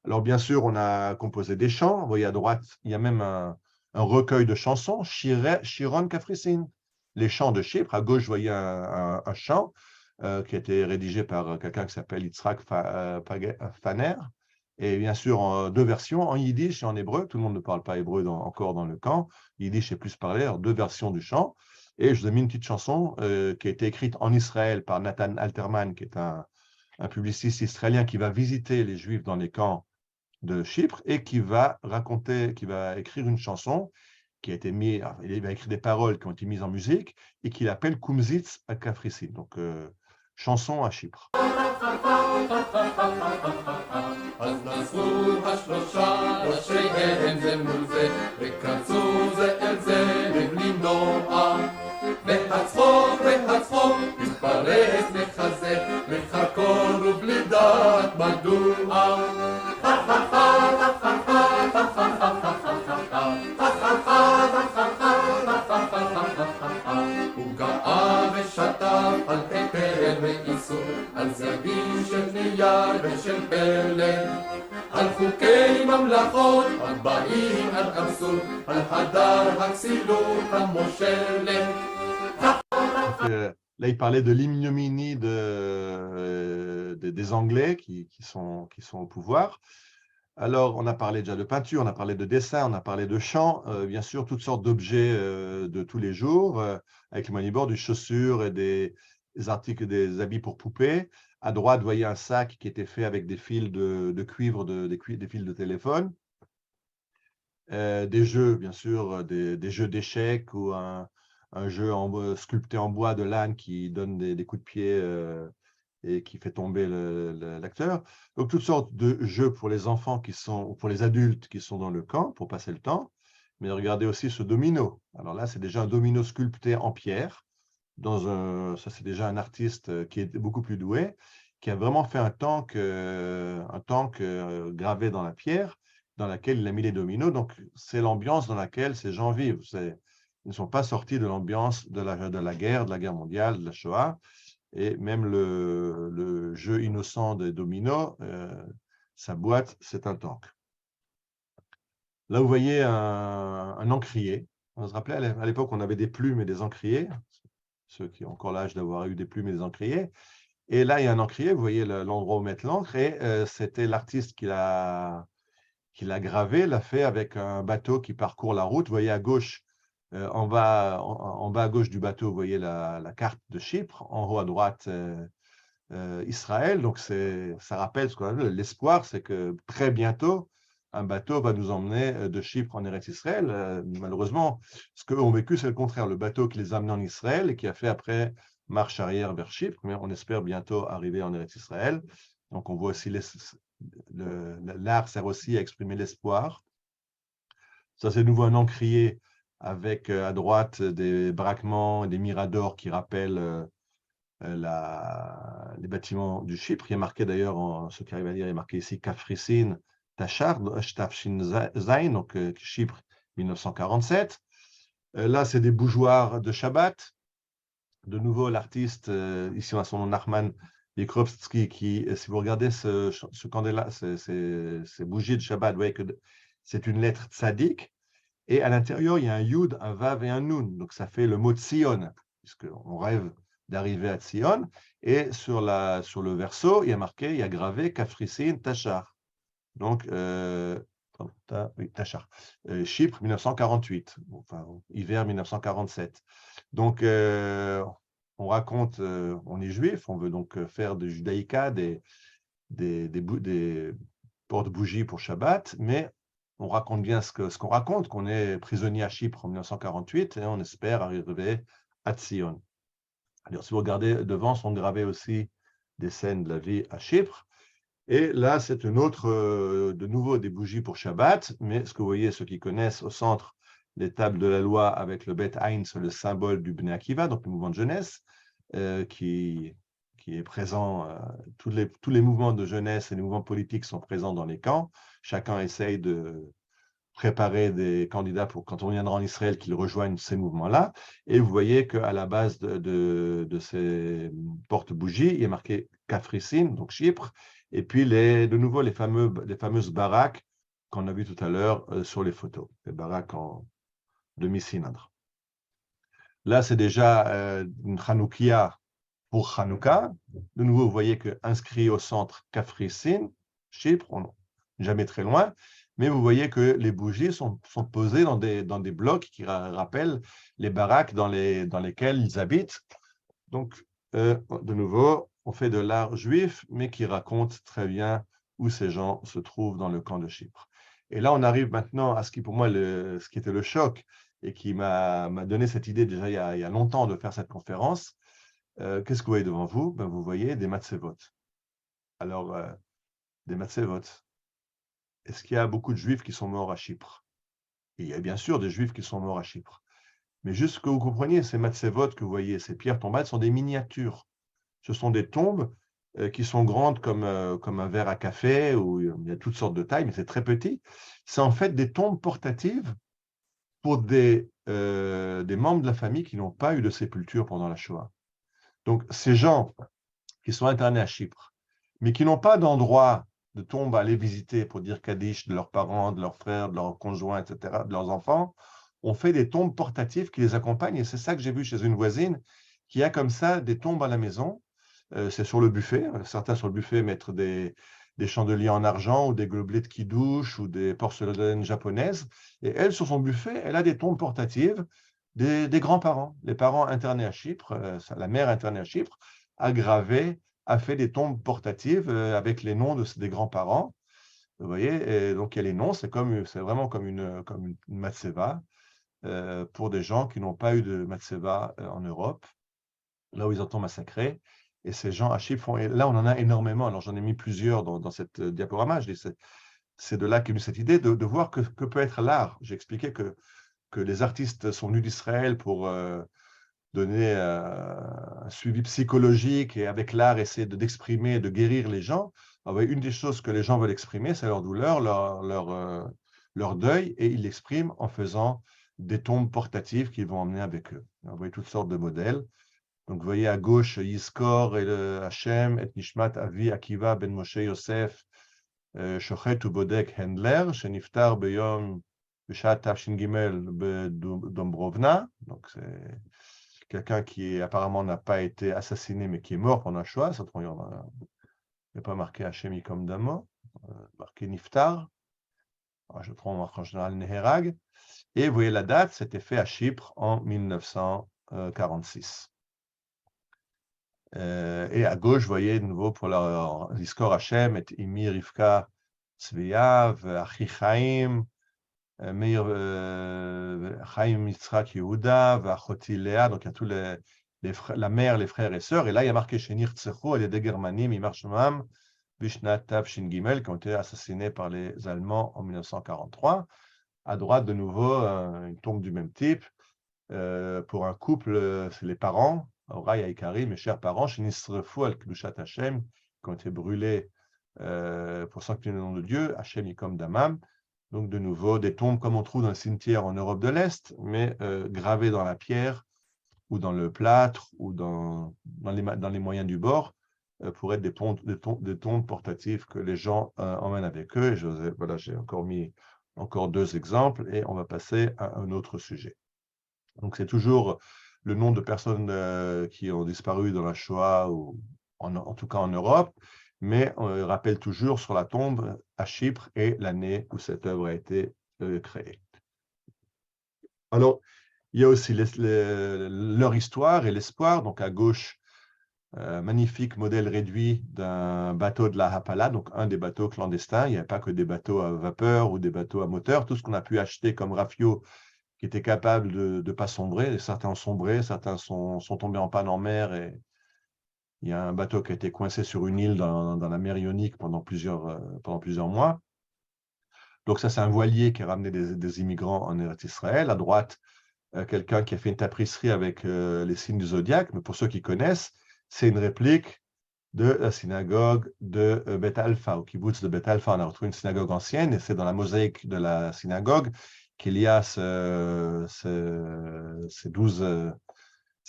A: Alors bien sûr, on a composé des chants. Vous voyez à droite, il y a même un recueil de chansons, Shiron Kafrisin, les chants de Chypre. À gauche, vous voyez un chant qui a été rédigé par quelqu'un qui s'appelle Yitzhak Faner. Et bien sûr, deux versions, en yiddish et en hébreu. Tout le monde ne parle pas hébreu encore dans le camp. Yiddish est plus parlé, alors deux versions du chant. Et je vous ai mis une petite chanson qui a été écrite en Israël par Nathan Alterman, qui est un publiciste israélien qui va visiter les Juifs dans les camps de Chypre et qui va écrire une chanson qui a été mise, il va écrire des paroles qui ont été mises en musique et qu'il appelle Kumzitz à Kafrissin, donc chanson à Chypre.
F: אז נסעו השלושה ראשיהם זה מול זה וקרצו זה אל זה מבלי נוע והצחוק התפרץ מחזה לחקור ובלי דעת מדוע הוא גאה ושטף על צדדים של נייר ושל פלא על חוקי ממלכות הבאים עד אבסורד על הדר הכסילות המושלת
A: Là, il parlait de l'ignominie des Anglais qui sont au pouvoir. Alors, on a parlé déjà de peinture, on a parlé de dessin, on a parlé de chant, bien sûr, toutes sortes d'objets de tous les jours, avec le moyenbord, des chaussures et des articles, des habits pour poupées. À droite, vous voyez un sac qui était fait avec des fils de cuivre, des fils de téléphone. Des jeux, bien sûr, des jeux d'échecs ou un jeu sculpté en bois de l'âne qui donne des coups de pied et qui fait tomber l'acteur. Donc, toutes sortes de jeux pour les enfants ou pour les adultes qui sont dans le camp pour passer le temps. Mais regardez aussi ce domino. Alors là, c'est déjà un domino sculpté en pierre. Ça, c'est déjà un artiste qui est beaucoup plus doué, qui a vraiment fait un tank gravé dans la pierre, dans laquelle il a mis les dominos. Donc, c'est l'ambiance dans laquelle ces gens vivent. Ils ne sont pas sortis de l'ambiance de la guerre mondiale, de la Shoah. Et même le jeu innocent des dominos, sa boîte, c'est un tank. Là, vous voyez un encrier. On se rappelait, à l'époque, on avait des plumes et des encriers. Ceux qui ont encore l'âge d'avoir eu des plumes et des encriers. Et là, il y a un encrier, vous voyez l'endroit où mettre l'encre. Et c'était l'artiste qui l'a gravé, l'a fait avec un bateau qui parcourt la route. Vous voyez à gauche, en bas à gauche du bateau, vous voyez la carte de Chypre, en haut à droite, Israël. Donc, ça rappelle ce qu'on a l'espoir, c'est que très bientôt, un bateau va nous emmener de Chypre en Eretz Israël. Malheureusement, ce qu'eux ont vécu, c'est le contraire. Le bateau qui les a amenés en Israël et qui a fait après marche arrière vers Chypre, mais on espère bientôt arriver en Eretz Israël. Donc, on voit aussi l'art sert aussi à exprimer l'espoir. Ça, c'est de nouveau un encrier avec à droite des braquements et des miradors qui rappellent les bâtiments du Chypre. Il y a marqué d'ailleurs, ce qui arrive à dire, il y a marqué ici Kafrisin Tachar, Tafshin Zain, donc Chypre 1947. Là, c'est des bougeoirs de Shabbat. De nouveau, l'artiste, ici on a son nom Nachman Likrovsky, qui, si vous regardez ce candélabre, ces bougies de Shabbat, vous voyez que c'est une lettre tzaddik. Et à l'intérieur, il y a un Yud, un Vav et un Nun. Donc, ça fait le mot Tzion, puisqu'on rêve d'arriver à Tzion. Et sur le verso, il y a gravé Kafrisin Tachar. Donc, Tachar. Chypre 1948, enfin, hiver 1947. Donc, on raconte, on est juif, on veut donc faire de judaïka des porte-bougies pour Shabbat, mais on raconte bien ce qu'on raconte, qu'on est prisonnier à Chypre en 1948 et on espère arriver à Tzion. Alors, si vous regardez devant, sont gravées aussi des scènes de la vie à Chypre. Et là, c'est une autre, de nouveau, des bougies pour Shabbat, mais ce que vous voyez, ceux qui connaissent au centre, les tables de la loi avec le Bet Ain, c'est le symbole du Bnei Akiva, donc le mouvement de jeunesse, qui est présent, tous les mouvements de jeunesse et les mouvements politiques sont présents dans les camps. Chacun essaye de préparer des candidats pour quand on viendra en Israël qu'ils rejoignent ces mouvements-là. Et vous voyez qu'à la base de ces porte-bougies, il y a marqué Kafrisin, donc Chypre, et puis de nouveau les fameuses baraques qu'on a vues tout à l'heure sur les photos, les baraques en demi-cylindre. Là, c'est déjà une Hanoukia pour Hanouka. De nouveau, vous voyez qu'inscrit au centre Kafrisin, Chypre, on n'est jamais très loin, mais vous voyez que les bougies sont posées dans des blocs qui rappellent les baraques dans lesquelles ils habitent. Donc, de nouveau, on fait de l'art juif, mais qui raconte très bien où ces gens se trouvent dans le camp de Chypre. Et là, on arrive maintenant à ce qui, pour moi, ce qui était le choc et qui m'a donné cette idée déjà il y a longtemps de faire cette conférence. Qu'est-ce que vous voyez devant vous? Vous voyez des matzevot. Alors, des matzevot. Est-ce qu'il y a beaucoup de Juifs qui sont morts à Chypre? Et il y a bien sûr des Juifs qui sont morts à Chypre. Mais juste que vous compreniez, ces matzevot que vous voyez, ces pierres tombales, sont des miniatures. Ce sont des tombes qui sont grandes comme un verre à café, où il y a toutes sortes de tailles, mais c'est très petit. C'est en fait des tombes portatives pour des membres de la famille qui n'ont pas eu de sépulture pendant la Shoah. Donc, ces gens qui sont internés à Chypre, mais qui n'ont pas d'endroit de tombe à aller visiter pour dire Kaddish de leurs parents, de leurs frères, de leurs conjoints, etc., de leurs enfants, on fait des tombes portatives qui les accompagnent. Et c'est ça que j'ai vu chez une voisine qui a comme ça des tombes à la maison. C'est sur le buffet. Certains sur le buffet mettent des chandeliers en argent ou des gobelets qui douchent ou des porcelaines japonaises. Et elle, sur son buffet, elle a des tombes portatives des grands-parents. Les parents internés à Chypre, la mère internée à Chypre, a gravé, a fait des tombes portatives avec les noms des grands-parents. Vous voyez, et donc il y a les noms, c'est vraiment comme une matseva pour des gens qui n'ont pas eu de matseva en Europe, là où ils ont été massacrés. Et ces gens à Chypre, et là on en a énormément. Alors j'en ai mis plusieurs dans cette diaporama. C'est de là qu'est venue cette idée de voir que peut être l'art. J'ai expliqué que les artistes sont venus d'Israël pour donner un suivi psychologique et avec l'art essayer d'exprimer, de guérir les gens. Alors, une des choses que les gens veulent exprimer, c'est leur douleur, leur deuil, et ils l'expriment en faisant des tombes portatives qu'ils vont emmener avec eux. Vous voyez toutes sortes de modèles. Donc, vous voyez à gauche Yizkor et le Hachem, et Nishmat Avi Akiva ben Moshe Yosef, Shochet ou Bodek Hendler, Sheniftar Beyom Bishat Tafshin Gimel Dombrovna. Donc, c'est quelqu'un qui apparemment n'a pas été assassiné, mais qui est mort pendant la Shoah. Il n'y a pas marqué Hachem comme Damo, marqué Niftar. Alors, je prends en général Neherag. Et vous voyez la date, c'était fait à Chypre en 1946. Et à gauche, vous voyez de nouveau pour leur Yizkor Hachem, et Imi Rivka Tzviav, Achi Chaim, Meir Chaim Yitzhak Yehuda, Vachoti Léa, donc il y a tous la mère, les frères et sœurs. Et là, il y a marqué Shenir Tsecho, et des Germanim, Imar Shemam, Vishnat Tavshin Gimel, qui ont été assassinés par les Allemands en 1943. À droite, de nouveau, une tombe du même type. Pour un couple, c'est les parents, Ora et Ikari, mes chers parents, Shenisrefu al Kedushat Hashem, qui ont été brûlés pour sanctifier le nom de Dieu, Hashem Yikom Damam. Donc, de nouveau, des tombes comme on trouve dans le cimetière en Europe de l'Est, mais gravées dans la pierre ou dans le plâtre ou dans les moyens du bord, pour être des tombes portatives que les gens emmènent avec eux. Et voilà, j'ai encore mis deux exemples et on va passer à un autre sujet. Donc, c'est toujours le nom de personnes qui ont disparu dans la Shoah ou en tout cas en Europe, mais on rappelle toujours sur la tombe à Chypre et l'année où cette œuvre a été créée. Alors, il y a aussi leur histoire et l'espoir. Donc, à gauche, magnifique modèle réduit d'un bateau de la Hapala, donc un des bateaux clandestins. Il n'y a pas que des bateaux à vapeur ou des bateaux à moteur. Tout ce qu'on a pu acheter comme rafio qui était capable de ne pas sombrer. Certains ont sombré, certains sont tombés en panne en mer. Et il y a un bateau qui a été coincé sur une île dans la mer Ionique pendant plusieurs mois. Donc ça, c'est un voilier qui a ramené des immigrants en Eretz Israël. À droite, quelqu'un qui a fait une tapisserie avec les signes du zodiaque. Mais pour ceux qui connaissent, c'est une réplique de la synagogue de Beth Alpha, au kibbutz de Beth Alpha. On a retrouvé une synagogue ancienne et c'est dans la mosaïque de la synagogue qu'il y a ces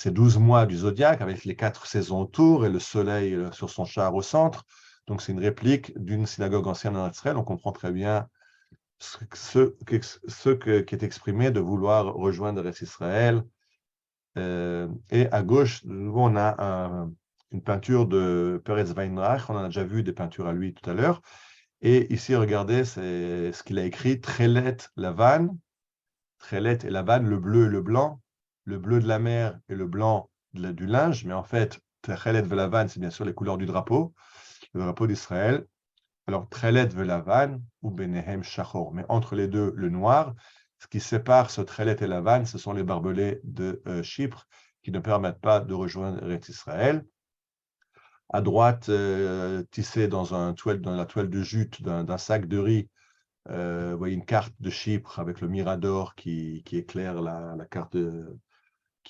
A: 12 mois du zodiaque avec les 4 saisons autour et le soleil sur son char au centre. Donc, c'est une réplique d'une synagogue ancienne en Israël. On comprend très bien ce qui est exprimé de vouloir rejoindre Israël. Et à gauche, de nouveau, on a une peinture de Peretz Weinreich. On en a déjà vu des peintures à lui tout à l'heure. Et ici, regardez, c'est ce qu'il a écrit, Trelet Lavan, Trelet et Lavan, le bleu et le blanc, le bleu de la mer et le blanc du linge, mais en fait, Trelet et Lavan, c'est bien sûr les couleurs du drapeau, le drapeau d'Israël. Alors, Trelet et Lavan, ou Benehem Shachor, mais entre les deux, le noir. Ce qui sépare ce Trelet et Lavan, ce sont les barbelés de Chypre, qui ne permettent pas de rejoindre Eretz Israël. À droite, tissé dans la toile de jute d'un sac de riz, vous voyez une carte de Chypre avec le mirador qui éclaire la carte.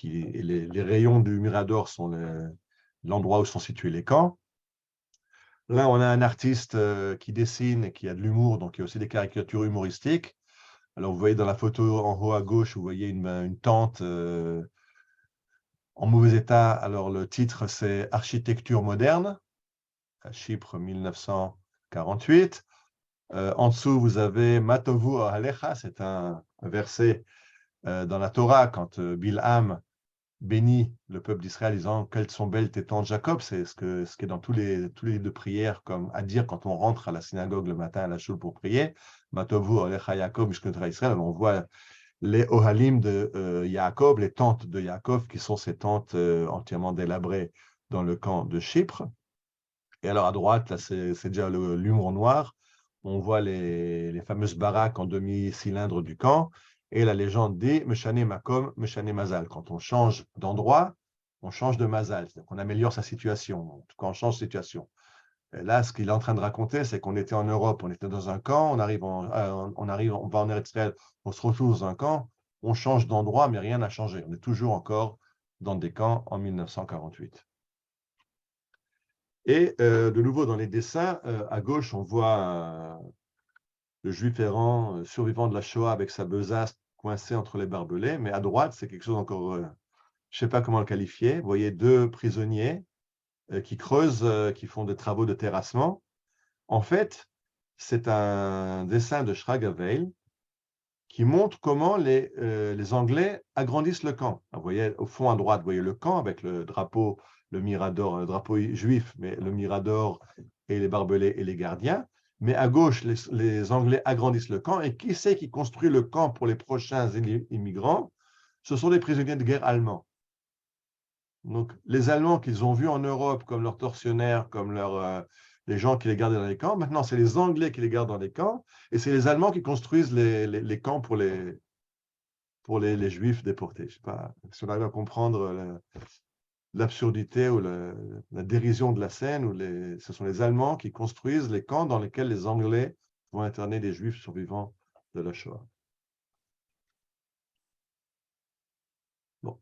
A: Les rayons du mirador sont l'endroit où sont situés les camps. Là, on a un artiste qui dessine et qui a de l'humour, donc il y a aussi des caricatures humoristiques. Alors, vous voyez dans la photo en haut à gauche, vous voyez une tente en mauvais état. Alors, le titre, c'est Architecture moderne, à Chypre, 1948. En dessous, vous avez Matovu Alecha, c'est un verset dans la Torah, quand Bilham bénit le peuple d'Israël, disant « Quelles sont belles tes tentes, Jacob », c'est ce qui est dans tous les livres de prière, comme à dire quand on rentre à la synagogue le matin à la choule pour prier. Matovu Alecha Jacob, Mishkot Israël. On voit les Ohalim de Jacob, les tentes de Jacob, qui sont ces tentes entièrement délabrées dans le camp de Chypre. Et alors à droite, là, c'est déjà l'humour noir. On voit les fameuses baraques en demi-cylindre du camp. Et la légende dit Meshane Makom, Meshane Mazal. Quand on change d'endroit, on change de Mazal. C'est-à-dire qu'on améliore sa situation. En tout cas, on change de situation. Et là, ce qu'il est en train de raconter, c'est qu'on était en Europe, on était dans un camp, on va en Eretz Israël, on se retrouve dans un camp, on change d'endroit, mais rien n'a changé. On est toujours encore dans des camps en 1948. Et de nouveau, dans les dessins, à gauche, on voit le juif errant survivant de la Shoah avec sa besace coincée entre les barbelés, mais à droite, c'est quelque chose encore, je ne sais pas comment le qualifier. Vous voyez deux prisonniers qui creusent, qui font des travaux de terrassement. En fait, c'est un dessin de Schragaveil qui montre comment les Anglais agrandissent le camp. Vous voyez, au fond à droite, vous voyez le camp avec le drapeau, le mirador, le drapeau juif, mais le mirador et les barbelés et les gardiens. Mais à gauche, les Anglais agrandissent le camp. Et qui c'est qui construit le camp pour les prochains immigrants? Ce sont les prisonniers de guerre allemands. Donc, les Allemands qu'ils ont vus en Europe comme leurs tortionnaires, comme les gens qui les gardaient dans les camps, maintenant, c'est les Anglais qui les gardent dans les camps, et c'est les Allemands qui construisent les camps pour les Juifs déportés. Je ne sais pas si on arrive à comprendre l'absurdité ou la dérision de la scène, où ce sont les Allemands qui construisent les camps dans lesquels les Anglais vont interner des Juifs survivants de la Shoah. Bon,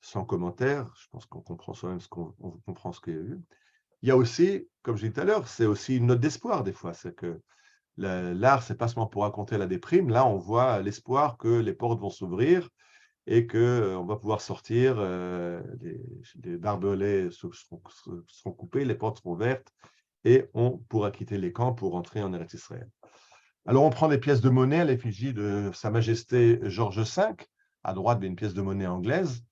A: sans commentaire, je pense qu'on comprend soi-même on comprend ce qu'il y a eu. Il y a aussi, comme je disais tout à l'heure, c'est aussi une note d'espoir des fois. C'est que l'art, c'est pas seulement pour raconter la déprime. Là, on voit l'espoir que les portes vont s'ouvrir et qu'on va pouvoir sortir, les barbelés seront coupés, les portes seront ouvertes et on pourra quitter les camps pour rentrer en Eretz Israël. Alors, on prend des pièces de monnaie à l'effigie de Sa Majesté Georges V. À droite, il y a une pièce de monnaie anglaise.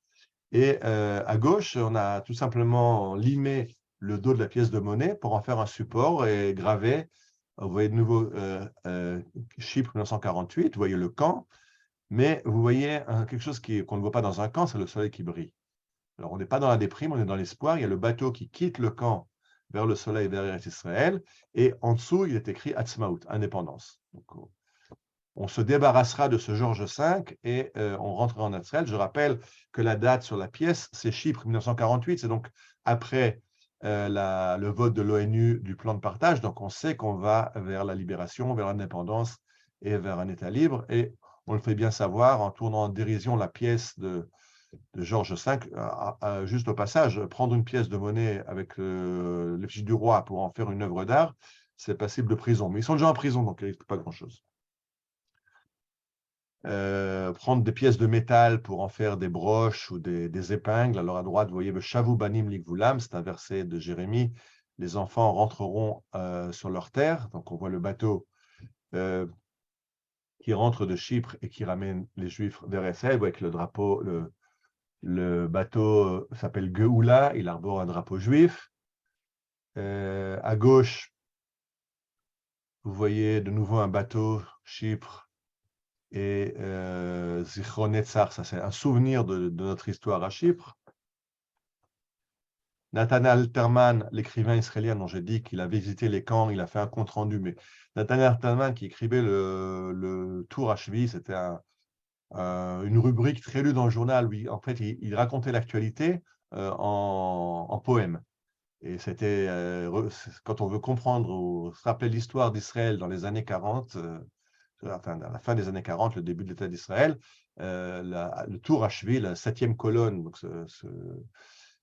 A: Et à gauche, on a tout simplement limé le dos de la pièce de monnaie pour en faire un support et gravé. Vous voyez de nouveau Chypre 1948, vous voyez le camp, mais vous voyez quelque chose qu'on ne voit pas dans un camp, c'est le soleil qui brille. Alors, on n'est pas dans la déprime, on est dans l'espoir. Il y a le bateau qui quitte le camp vers le soleil, vers Eretz Israël, et en dessous, il est écrit Atzmaut, indépendance. Donc, on se débarrassera de ce Georges V et on rentrera en Israël. Je rappelle que la date sur la pièce, c'est Chypre 1948, c'est donc après le vote de l'ONU du plan de partage. Donc on sait qu'on va vers la libération, vers l'indépendance et vers un État libre. Et on le fait bien savoir en tournant en dérision la pièce de Georges V. Juste au passage, prendre une pièce de monnaie avec l'effigie du roi pour en faire une œuvre d'art, c'est passible de prison. Mais ils sont déjà en prison, donc il n'y a pas grand-chose. Prendre des pièces de métal pour en faire des broches ou des épingles. Alors à droite, vous voyez le Shavu Banim Likvulam, c'est un verset de Jérémie. Les enfants rentreront sur leur terre. Donc on voit le bateau qui rentre de Chypre et qui ramène les Juifs vers Israël avec le drapeau. Le bateau s'appelle Geoula, il arbore un drapeau juif. À gauche, vous voyez de nouveau un bateau, Chypre, et Zichron Netzach, ça c'est un souvenir de notre histoire à Chypre. Nathan Alterman, l'écrivain israélien dont j'ai dit qu'il a visité les camps, il a fait un compte-rendu, mais Nathan Alterman qui écrivait le Tour à Cheville, c'était une rubrique très lue dans le journal. Lui, en fait, il racontait l'actualité en poème. Et c'était, quand on veut comprendre ou se rappeler l'histoire d'Israël dans les années 40, à la fin des années 40, le début de l'État d'Israël, le Tour à Cheville, la 7e colonne, donc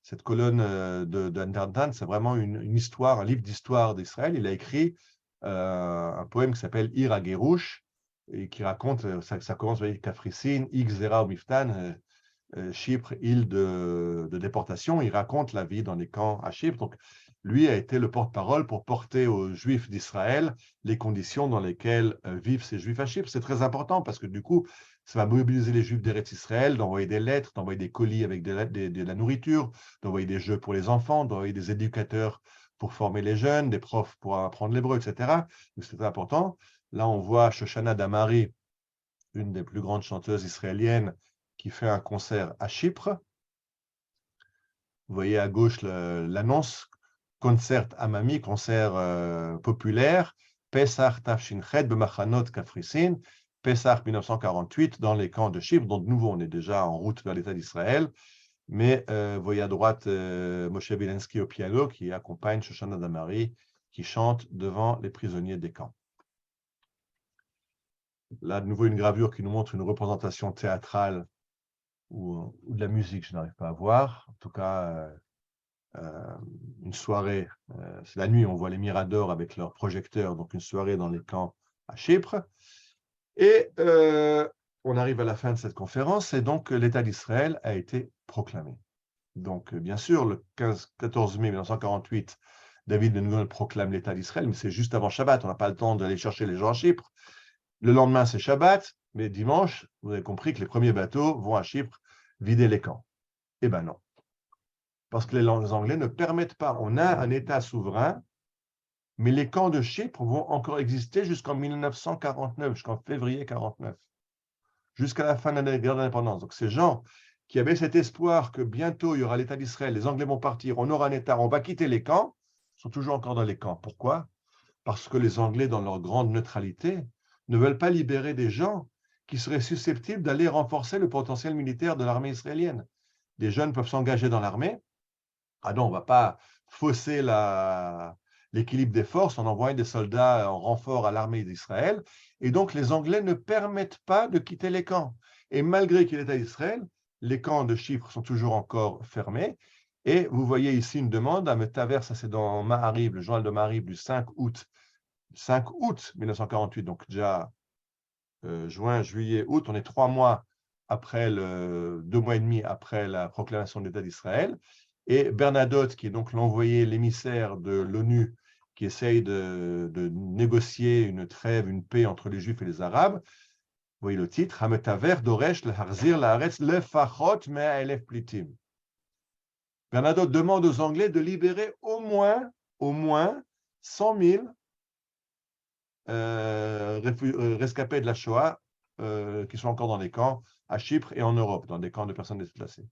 A: cette colonne d'Anderdan, c'est vraiment une histoire, un livre d'histoire d'Israël. Il a écrit un poème qui s'appelle Ir HaGerush, et qui raconte, ça commence avec Kafrissine, Xera ou Miftan, Chypre, île de déportation. Il raconte la vie dans les camps à Chypre. Donc, lui a été le porte-parole pour porter aux Juifs d'Israël les conditions dans lesquelles vivent ces Juifs à Chypre. C'est très important parce que du coup, ça va mobiliser les Juifs d'Eretz Israël, d'envoyer des lettres, d'envoyer des colis avec de la nourriture, d'envoyer des jeux pour les enfants, d'envoyer des éducateurs pour former les jeunes, des profs pour apprendre l'hébreu, etc. Donc, c'est très important. Là, on voit Shoshana Damari, une des plus grandes chanteuses israéliennes, qui fait un concert à Chypre. Vous voyez à gauche l'annonce, concert Amami, concert populaire, Pesach Tafshinchet B'Machanot Kafrisin, Pesach 1948 dans les camps de Chypre. Donc, de nouveau, on est déjà en route vers l'État d'Israël. Mais vous voyez à droite Moshe Vilensky au piano qui accompagne Shoshana Damari qui chante devant les prisonniers des camps. Là, de nouveau, une gravure qui nous montre une représentation théâtrale ou de la musique, je n'arrive pas à voir. En tout cas, une soirée, c'est la nuit, on voit les miradors avec leurs projecteurs, donc une soirée dans les camps à Chypre. Et on arrive à la fin de cette conférence, et donc l'État d'Israël a été proclamé. Donc, bien sûr, le 14 mai 1948, David Ben Gurion proclame l'État d'Israël, mais c'est juste avant Shabbat, on n'a pas le temps d'aller chercher les gens à Chypre. Le lendemain, c'est Shabbat, mais dimanche, vous avez compris que les premiers bateaux vont à Chypre vider les camps. Eh bien non. Parce que les Anglais ne permettent pas. On a un État souverain, mais les camps de Chypre vont encore exister jusqu'en 1949, jusqu'en février 1949, jusqu'à la fin de la guerre d'indépendance. Donc ces gens qui avaient cet espoir que bientôt il y aura l'État d'Israël, les Anglais vont partir, on aura un État, on va quitter les camps, sont toujours encore dans les camps. Pourquoi? Parce que les Anglais, dans leur grande neutralité, ne veulent pas libérer des gens qui seraient susceptibles d'aller renforcer le potentiel militaire de l'armée israélienne. Des jeunes peuvent s'engager dans l'armée. Ah non, on ne va pas fausser l'équilibre des forces en envoyant des soldats en renfort à l'armée d'Israël. Et donc, les Anglais ne permettent pas de quitter les camps. Et malgré qu'il est à Israël, les camps de Chypre sont toujours encore fermés. Et vous voyez ici une demande à Metaver, ça c'est dans Maharib, le journal de Maharib du 5 août 1948, donc déjà juin, juillet, août, on est 3 mois après 2 mois et demi après la proclamation de l'État d'Israël. Et Bernadotte, qui est donc l'envoyé, l'émissaire de l'ONU, qui essaye de négocier une trêve, une paix entre les Juifs et les Arabes. Vous voyez le titre, Hametaver Doresh leharzir laaretz lefachot mea elef plitim. Bernadotte demande aux Anglais de libérer au moins 100 000 rescapés de la Shoah qui sont encore dans les camps à Chypre et en Europe, dans des camps de personnes déplacées.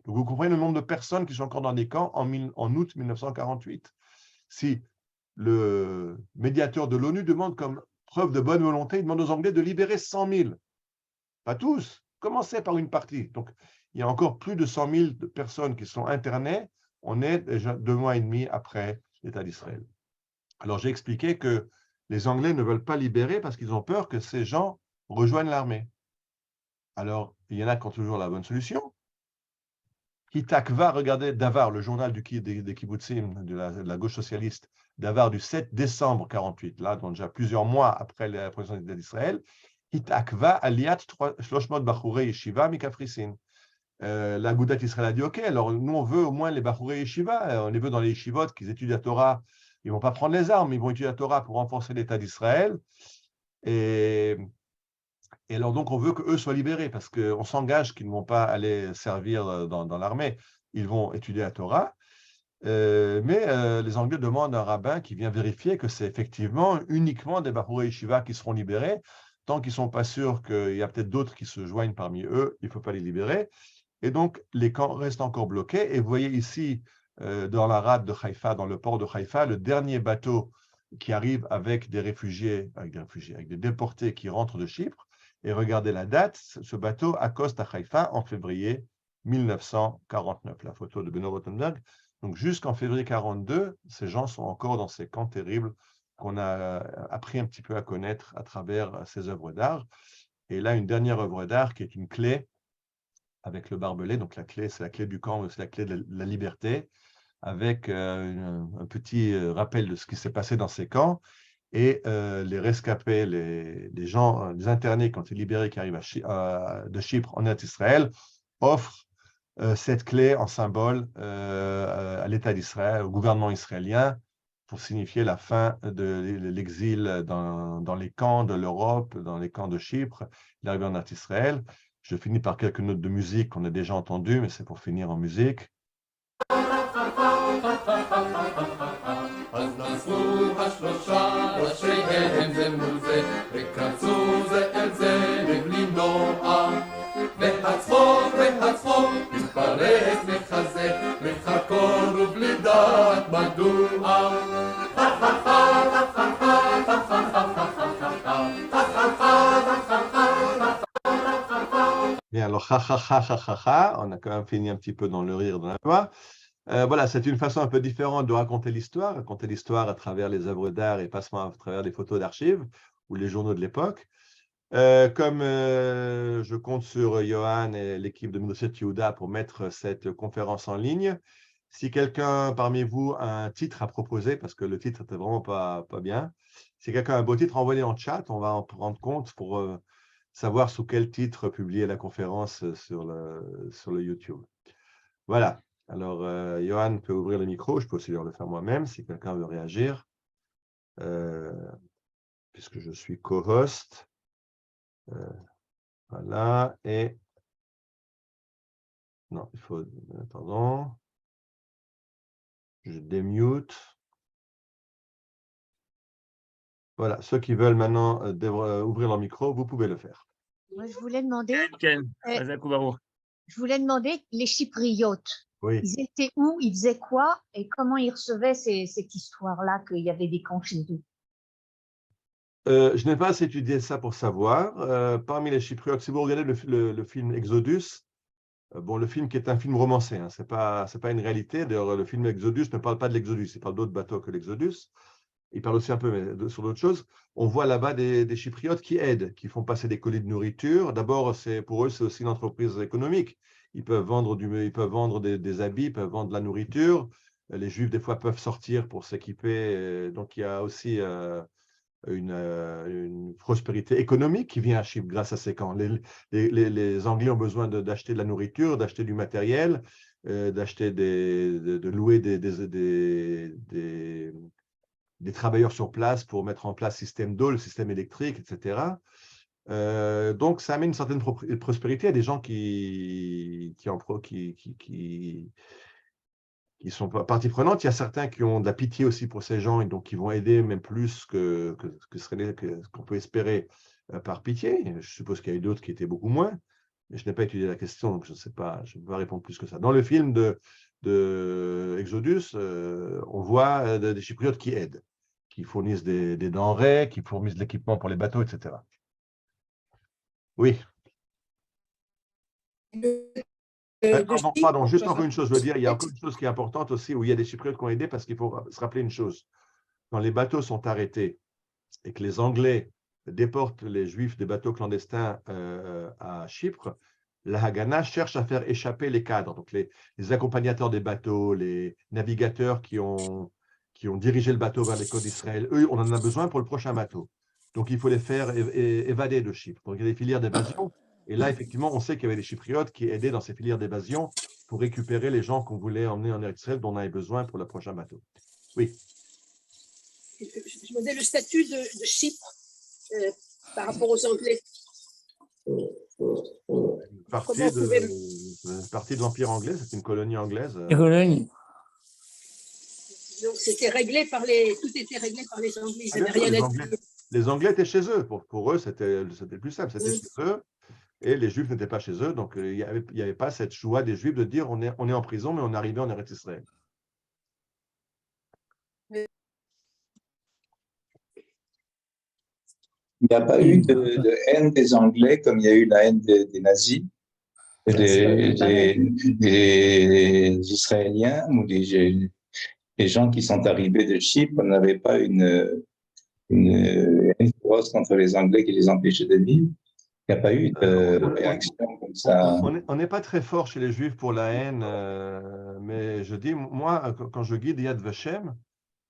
A: Donc, vous comprenez le nombre de personnes qui sont encore dans des camps en août 1948. Si le médiateur de l'ONU demande comme preuve de bonne volonté, il demande aux Anglais de libérer 100 000. Pas tous, commencez par une partie. Donc, il y a encore plus de 100 000 personnes qui sont internées. On est déjà 2 mois et demi après l'État d'Israël. Alors, j'ai expliqué que les Anglais ne veulent pas libérer parce qu'ils ont peur que ces gens rejoignent l'armée. Alors, il y en a qui ont toujours la bonne solution. Hitakva, regardez Davar, le journal des kibbutzim de la gauche socialiste, Davar du 7 décembre 48, là, donc déjà plusieurs mois après la proclamation de l'État d'Israël. Hitakva aliat 300 bachurei yeshiva mikafrisin. La Goudat Israël a dit OK, alors nous on veut au moins les bachurei yeshiva, on les veut dans les yeshivot qu'ils étudient la Torah. Ils ne vont pas prendre les armes, ils vont étudier la Torah pour renforcer l'État d'Israël. Et alors, donc, on veut qu'eux soient libérés parce qu'on s'engage qu'ils ne vont pas aller servir dans l'armée. Ils vont étudier la Torah. Mais les Anglais demandent à un rabbin qui vient vérifier que c'est effectivement uniquement des Bachurei Yeshiva qui seront libérés. Tant qu'ils ne sont pas sûrs qu'il y a peut-être d'autres qui se joignent parmi eux, il ne faut pas les libérer. Et donc, les camps restent encore bloqués. Et vous voyez ici, dans la rade de Haïfa, dans le port de Haïfa, le dernier bateau qui arrive avec des réfugiés, avec des déportés qui rentrent de Chypre. Et regardez la date, ce bateau accoste à Haïfa en février 1949. La photo de Beno Rothenberg. Donc jusqu'en février 1942, ces gens sont encore dans ces camps terribles qu'on a appris un petit peu à connaître à travers ces œuvres d'art. Et là, une dernière œuvre d'art qui est une clé avec le barbelé. Donc la clé, c'est la clé du camp, c'est la clé de la liberté, avec un petit rappel de ce qui s'est passé dans ces camps. Et les rescapés, les gens, les internés qui ont été libérés, qui arrivent de Chypre en Israël, offre cette clé en symbole à l'État d'Israël, au gouvernement israélien, pour signifier la fin de l'exil dans les camps de l'Europe, dans les camps de Chypre, l'arrivée en Israël. Je finis par quelques notes de musique qu'on a déjà entendues, mais c'est pour finir en musique.
F: אז נסעו השלושה ראשיהם זה מול זה וקרצו זה אל זה מבלי נוע והצחוק מתפרץ מחזה מחקור ובלי דעת מדוע
A: Bien, alors, on a quand même fini un petit peu dans le rire, dans la joie. Voilà, c'est une façon un peu différente de raconter l'histoire à travers les œuvres d'art et pas seulement à travers des photos d'archives ou les journaux de l'époque. Comme je compte sur Johan et l'équipe de Midrashet Yehuda pour mettre cette conférence en ligne, si quelqu'un parmi vous a un titre à proposer, parce que le titre n'était vraiment pas bien, si quelqu'un a un beau titre, envoyez-le en chat, on va en prendre compte pour savoir sous quel titre publier la conférence sur le YouTube. Voilà. Alors, Johan peut ouvrir le micro, je peux aussi le faire moi-même si quelqu'un veut réagir, puisque je suis co-host. Voilà, et... Non, il faut... Attendons. Je démute. Voilà, ceux qui veulent maintenant ouvrir leur micro, vous pouvez le faire.
E: Moi, je voulais demander, les Chypriotes,
A: Oui.
E: ils étaient où, ils faisaient quoi et comment ils recevaient cette histoire-là qu'il y avait des camps chez eux?
A: Je n'ai pas étudié ça pour savoir. Parmi les Chypriotes, si vous regardez le film Exodus, bon, le film qui est un film romancé, hein, c'est pas une réalité. D'ailleurs, le film Exodus ne parle pas de l'Exodus, il parle d'autres bateaux que l'Exodus. Il parle aussi un peu sur d'autres choses. On voit là-bas des Chypriotes qui aident, qui font passer des colis de nourriture. D'abord, pour eux, c'est aussi une entreprise économique. Ils peuvent vendre des habits, ils peuvent vendre de la nourriture. Les Juifs, des fois, peuvent sortir pour s'équiper. Donc, il y a aussi une prospérité économique qui vient à Chypre grâce à ces camps. Les Anglais ont besoin d'acheter de la nourriture, d'acheter du matériel, de louer des travailleurs sur place pour mettre en place système d'eau, le système électrique, etc. Donc, ça amène une certaine prospérité à des gens qui sont partie prenante. Il y a certains qui ont de la pitié aussi pour ces gens et donc qui vont aider même plus qu'on peut espérer par pitié. Je suppose qu'il y a eu d'autres qui étaient beaucoup moins, mais je n'ai pas étudié la question, donc je ne sais pas, je ne peux pas répondre plus que ça. Dans le film de Exodus, on voit des Chypriotes qui aident, qui fournissent des denrées, qui fournissent de l'équipement pour les bateaux, etc. Oui. Pardon, juste encore une chose, je veux dire, il y a encore une chose qui est importante aussi, où il y a des Chypriotes qui ont aidé, parce qu'il faut se rappeler une chose. Quand les bateaux sont arrêtés et que les Anglais déportent les Juifs des bateaux clandestins à Chypre, la Haganah cherche à faire échapper les cadres, donc les accompagnateurs des bateaux, les navigateurs qui ont dirigé le bateau vers les côtes d'Israël. Eux, on en a besoin pour le prochain bateau. Donc, il faut les faire évader de Chypre. Donc, il y a des filières d'évasion. Et là, effectivement, on sait qu'il y avait des Chypriotes qui aidaient dans ces filières d'évasion pour récupérer les gens qu'on voulait emmener en Israël, dont on avait besoin pour le prochain bateau. Oui.
G: Je me demandais le statut de Chypre par rapport aux Anglais.
A: Une partie de l'Empire anglais, c'est une colonie anglaise.
G: Donc, c'était réglé tout était réglé par les Anglais. Ils n'avaient rien à dire.
A: Les Anglais étaient chez eux. Pour eux, c'était plus simple. C'était chez eux. Et les Juifs n'étaient pas chez eux. Donc, il n'y avait pas cette joie des Juifs de dire on est en prison, mais on est arrivé en Eretz Israël.
H: Il n'y a pas eu de haine des Anglais comme il y a eu la haine des nazis, des Israéliens ou des gens qui sont arrivés de Chypre n'avaient pas une haine féroce contre les Anglais qui les empêchaient de vivre. Il n'y a pas eu de réaction comme ça.
A: On n'est pas très fort chez les Juifs pour la haine, mais je dis, moi, quand je guide Yad Vashem,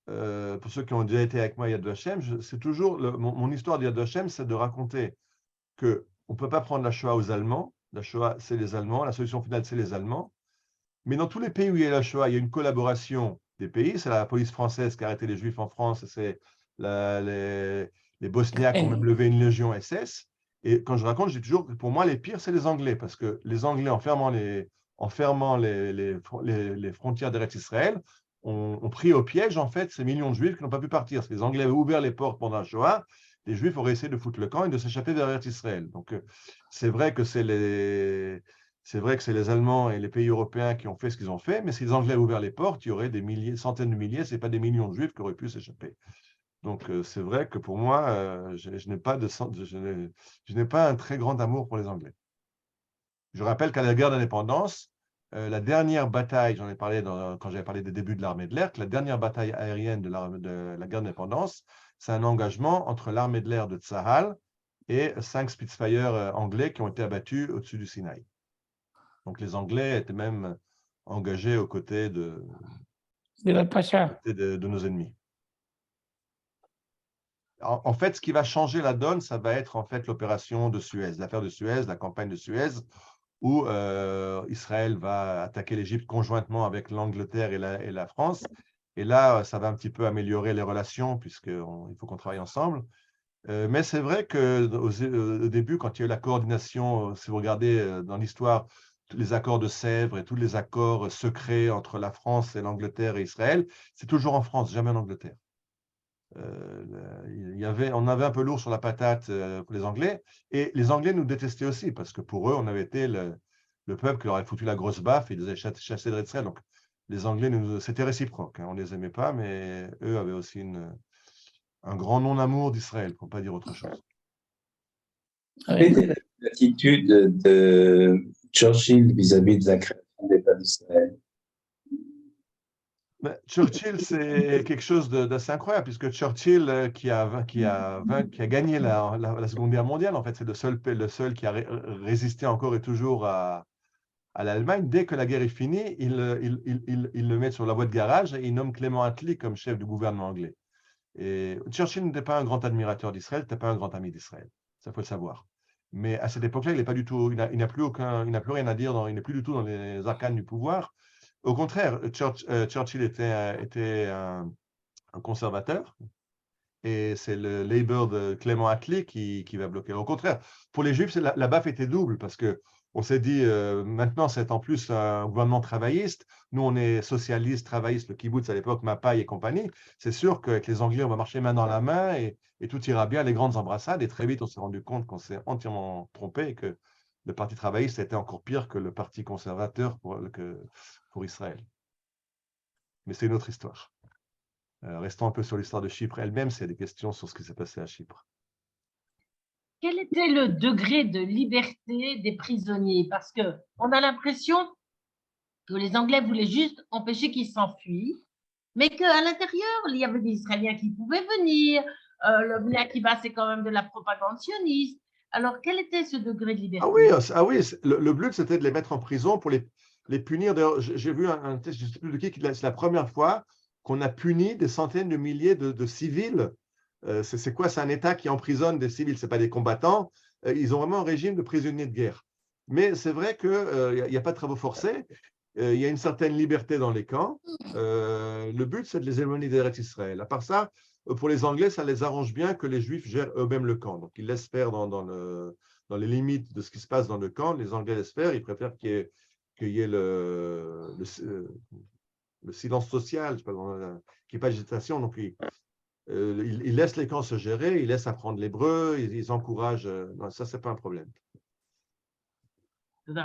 A: pour ceux qui ont déjà été avec moi à Yad Vashem, c'est toujours mon histoire de Yad Vashem, c'est de raconter qu'on ne peut pas prendre la Shoah aux Allemands, La Shoah, c'est les Allemands. La solution finale, c'est les Allemands. Mais dans tous les pays où il y a la Shoah, il y a une collaboration des pays. C'est la police française qui a arrêté les Juifs en France. Et c'est les Bosniaques ont même levé une légion SS. Et quand je raconte, je dis toujours que pour moi, les pires, c'est les Anglais. Parce que les Anglais, en fermant les frontières d'Eretz Israël, ont pris au piège, en fait, ces millions de Juifs qui n'ont pas pu partir. Parce que les Anglais avaient ouvert les portes pendant la Shoah. Les Juifs auraient essayé de foutre le camp et de s'échapper vers Eretz Israël. Donc, c'est vrai que c'est les Allemands et les pays européens qui ont fait ce qu'ils ont fait, mais si les Anglais avaient ouvert les portes, il y aurait des milliers, centaines de milliers, ce n'est pas des millions de Juifs qui auraient pu s'échapper. Donc, c'est vrai que pour moi, je n'ai pas un très grand amour pour les Anglais. Je rappelle qu'à la guerre d'indépendance, la dernière bataille, j'en ai parlé quand j'avais parlé des débuts de l'armée de l'air, que la dernière bataille aérienne de la guerre d'indépendance, c'est un engagement entre l'armée de l'air de Tzahal et 5 Spitfire anglais qui ont été abattus au-dessus du Sinaï. Donc les Anglais étaient même engagés aux côtés de nos ennemis. En fait, ce qui va changer la donne, ça va être en fait l'opération de Suez, l'affaire de Suez, la campagne de Suez, où Israël va attaquer l'Égypte conjointement avec l'Angleterre et la France. Et là, ça va un petit peu améliorer les relations, puisqu'il faut qu'on travaille ensemble. Mais c'est vrai qu'au début, quand il y a eu la coordination, si vous regardez dans l'histoire, tous les accords de Sèvres et tous les accords secrets entre la France et l'Angleterre et Israël, c'est toujours en France, jamais en Angleterre. On avait un peu lourd sur la patate pour les Anglais, et les Anglais nous détestaient aussi, parce que pour eux, on avait été le peuple qui leur avait foutu la grosse baffe et ils les avaient chassés d'Israël. Donc les Anglais, c'était réciproque, hein, on ne les aimait pas, mais eux avaient aussi un grand non-amour d'Israël, pour ne pas dire autre chose.
H: Quelle était l'attitude de Churchill vis-à-vis de la création de l'État d'Israël?
A: Churchill, c'est quelque chose d'assez incroyable, puisque Churchill, qui a gagné la Seconde Guerre mondiale, en fait, c'est le seul qui a résisté encore et toujours à l'Allemagne. Dès que la guerre est finie, il le met sur la voie de garage et il nomme Clément Attlee comme chef du gouvernement anglais. Et Churchill n'était pas un grand admirateur d'Israël, n'était pas un grand ami d'Israël, ça faut le savoir. Mais à cette époque-là, il n'a plus rien à dire, il n'est plus du tout dans les arcanes du pouvoir. Au contraire, Churchill était un conservateur, et c'est le Labour de Clément Attlee qui va bloquer. Au contraire, pour les Juifs, la baffe était double, parce qu'on s'est dit, maintenant c'est en plus un gouvernement travailliste, nous on est socialistes, travaillistes, le kibbutz à l'époque, Mapai et compagnie, c'est sûr qu'avec les Anglais, on va marcher main dans la main, et tout ira bien, les grandes embrassades, et très vite on s'est rendu compte qu'on s'est entièrement trompé, et que le parti travailliste était encore pire que le parti conservateur pour Israël. Mais c'est une autre histoire. Restons un peu sur l'histoire de Chypre elle-même, s'il y a des questions sur ce qui s'est passé à Chypre.
I: Quel était le degré de liberté des prisonniers? Parce qu'on a l'impression que les Anglais voulaient juste empêcher qu'ils s'enfuient, mais qu'à l'intérieur, il y avait des Israéliens qui pouvaient venir. Le Bnei Akiva, c'est quand même de la propagande sioniste. Alors, quel était ce degré de liberté?
A: Ah oui, le but, c'était de les mettre en prison pour les punir. D'ailleurs, j'ai vu un test, je ne sais plus de qui, c'est la première fois qu'on a puni des centaines de milliers de civils. C'est quoi? C'est un État qui emprisonne des civils, ce n'est pas des combattants. Ils ont vraiment un régime de prisonniers de guerre. Mais c'est vrai qu'il n'y a pas de travaux forcés. Il y a une certaine liberté dans les camps. Le but, c'est de les éloigner d'Eretz Israël. À part ça, pour les Anglais, ça les arrange bien que les Juifs gèrent eux-mêmes le camp. Donc, ils laissent faire dans les limites de ce qui se passe dans le camp. Les Anglais laissent faire. Ils préfèrent qu'il y ait le silence social, qu'il n'y ait pas d'agitation. Donc, ils laissent les camps se gérer, ils laissent apprendre l'hébreu, ils encouragent. Non, ça, ce n'est pas un problème.
B: On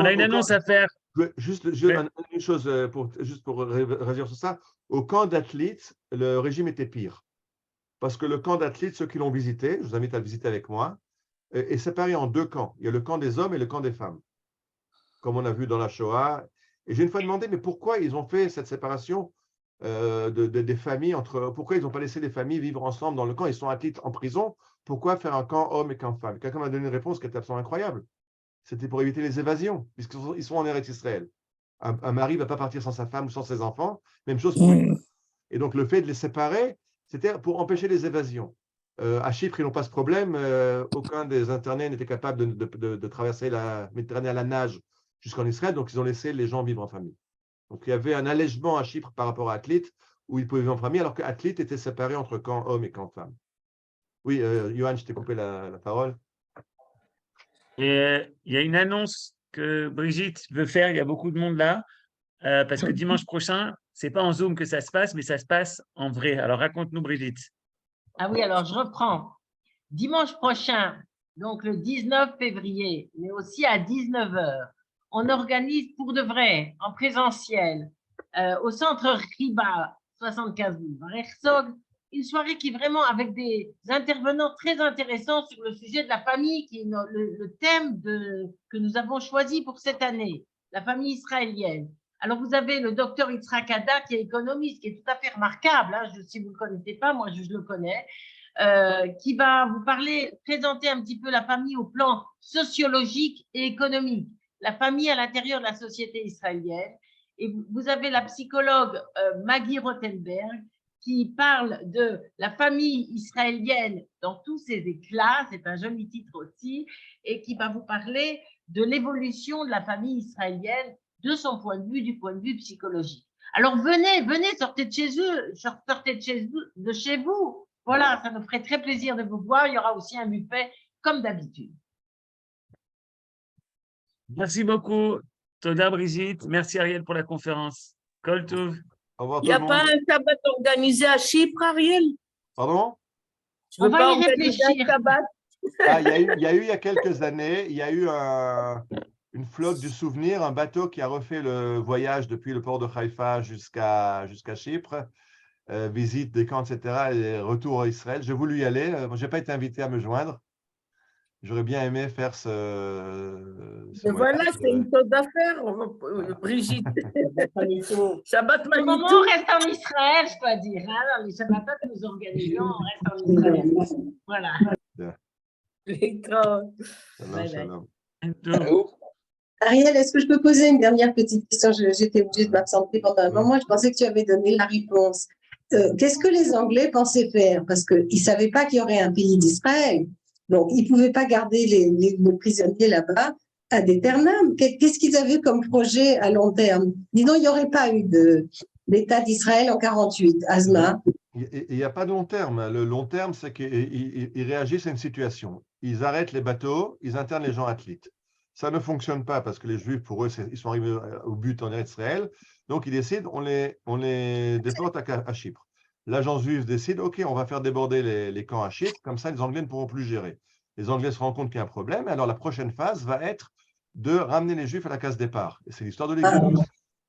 B: a une annonce à faire.
A: Juste une chose, juste pour réagir sur ça. Au camp d'Athlite, le régime était pire. Parce que le camp d'Athlite, ceux qui l'ont visité, je vous invite à le visiter avec moi, est séparé en deux camps. Il y a le camp des hommes et le camp des femmes, comme on a vu dans la Shoah. Et j'ai une fois demandé, mais pourquoi ils ont fait cette séparation des familles pourquoi ils n'ont pas laissé les familles vivre ensemble dans le camp? Ils sont Athlètes en prison. Pourquoi faire un camp homme et camp femme? Quelqu'un m'a donné une réponse qui était absolument incroyable. C'était pour éviter les évasions, puisqu'ils sont en Eretz Israël. Un mari ne va pas partir sans sa femme ou sans ses enfants. Même chose pour eux. Et donc, le fait de les séparer, c'était pour empêcher les évasions. À Chypre, ils n'ont pas ce problème. Aucun des internés n'était capable de traverser la Méditerranée à la nage jusqu'en Israël, donc ils ont laissé les gens vivre en famille. Donc il y avait un allègement à Chypre par rapport à Atlit, où ils pouvaient vivre en famille, alors qu'Atlit était séparé entre camp hommes et camp femmes. Oui, Johan, je t'ai coupé la parole.
B: Et il y a une annonce que Brigitte veut faire, il y a beaucoup de monde là, parce que dimanche prochain, ce n'est pas en Zoom que ça se passe, mais ça se passe en vrai. Alors raconte-nous, Brigitte.
I: Ah oui, alors je reprends. Dimanche prochain, donc le 19 février, mais aussi à 19 h, on organise pour de vrai, en présentiel, au centre Riba, 75 boulevard Herzog, une soirée qui est vraiment avec des intervenants très intéressants sur le sujet de la famille, qui est le thème que nous avons choisi pour cette année, la famille israélienne. Alors, vous avez le docteur Yitzhak Hada, qui est économiste, qui est tout à fait remarquable. Hein, si vous ne le connaissez pas, moi, je le connais. Qui va vous présenter un petit peu la famille au plan sociologique et économique, la famille à l'intérieur de la société israélienne. Et vous avez la psychologue Maggie Rothenberg qui parle de la famille israélienne dans tous ses éclats, c'est un joli titre aussi, et qui va vous parler de l'évolution de la famille israélienne de son point de vue, du point de vue psychologique. Alors venez, sortez de chez vous. Voilà, ça nous ferait très plaisir de vous voir. Il y aura aussi un buffet comme d'habitude.
B: Merci beaucoup, Toda Brigitte. Merci Ariel pour la conférence. Kol Tov.
A: Au revoir
J: Il n'y a pas un Shabbat organisé à Chypre, Ariel?
A: Pardon?
J: Tu veux pas organiser un Shabbat?
A: Il y a eu il y a quelques années, il y a eu une flotte du souvenir, un bateau qui a refait le voyage depuis le port de Haïfa jusqu'à Chypre. Visite des camps, etc., et retour à Israël. J'ai voulu y aller. Je n'ai pas été invité à me joindre. J'aurais bien aimé faire ce
J: voilà, c'est une chose à faire, Brigitte. Shabbat
I: Au moment où on reste en Israël, je dois dire. Hein, les Shabbatot que nous organisons, on reste en Israël. Voilà.
A: Shalom.
K: Ariel, est-ce que je peux poser une dernière petite question? J'étais obligée de m'absenter pendant un moment. Je pensais que tu avais donné la réponse. Qu'est-ce que les Anglais pensaient faire? Parce qu'ils ne savaient pas qu'il y aurait un pays d'Israël. Donc, ils ne pouvaient pas garder les prisonniers là-bas ad aeternam. Qu'est-ce qu'ils avaient comme projet à long terme? Dis donc, il n'y aurait pas eu d'État d'Israël en 1948. Asma?
A: Il n'y a pas de long terme. Le long terme, c'est qu'ils réagissent à une situation. Ils arrêtent les bateaux, ils internent les gens athlètes. Ça ne fonctionne pas parce que les Juifs, pour eux, ils sont arrivés au but en Israël. Donc, ils décident, on les déporte à Chypre. L'agence juive décide, OK, on va faire déborder les camps à Chypre, comme ça, les Anglais ne pourront plus gérer. Les Anglais se rendent compte qu'il y a un problème. Alors, la prochaine phase va être de ramener les Juifs à la case départ. Et c'est l'histoire de l'Exodus.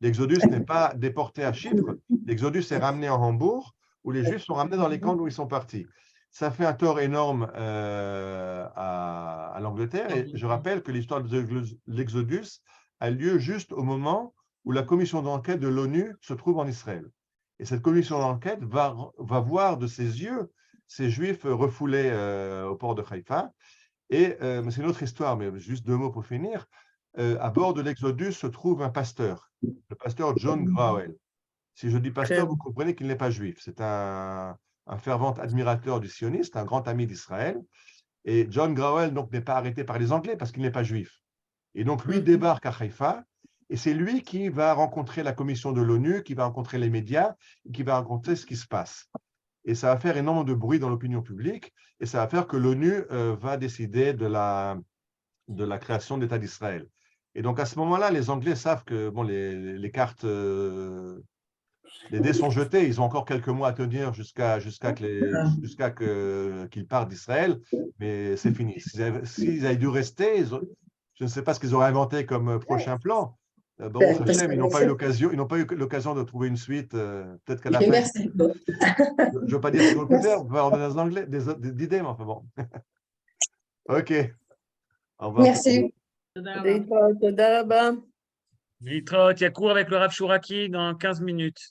A: L'Exodus n'est pas déporté à Chypre. L'Exodus est ramené en Hambourg, où les Juifs sont ramenés dans les camps d'où ils sont partis. Ça fait un tort énorme à l'Angleterre. Et je rappelle que l'histoire de l'Exodus a lieu juste au moment où la commission d'enquête de l'ONU se trouve en Israël. Et cette commission d'enquête va voir de ses yeux ces Juifs refoulés au port de Haïfa. Et c'est une autre histoire, mais juste 2 mots pour finir. À bord de l'Exodus se trouve un pasteur, le pasteur John Grawel. Si je dis pasteur, vous comprenez qu'il n'est pas juif. C'est un fervent admirateur du sioniste, un grand ami d'Israël. Et John Grawel donc n'est pas arrêté par les Anglais parce qu'il n'est pas juif. Et donc lui débarque à Haïfa et c'est lui qui va rencontrer la commission de l'ONU, qui va rencontrer les médias, qui va raconter ce qui se passe. Et ça va faire énormément de bruit dans l'opinion publique et ça va faire que l'ONU va décider de la création de l'État d'Israël. Et donc à ce moment-là, les Anglais savent que bon, les cartes... les dés sont jetés, ils ont encore quelques mois à tenir jusqu'à qu'ils partent d'Israël, mais c'est fini. S'ils avaient dû rester, je ne sais pas ce qu'ils auraient inventé comme prochain plan. Bon, ils n'ont pas eu l'occasion de trouver une suite. Peut-être qu'à la fin. Je ne veux pas dire ce qu'on peut faire, on peut avoir des idées, mais enfin bon. OK. Au revoir.
K: Merci.
B: Il y a cours avec le Rav Chouraki dans 15 minutes.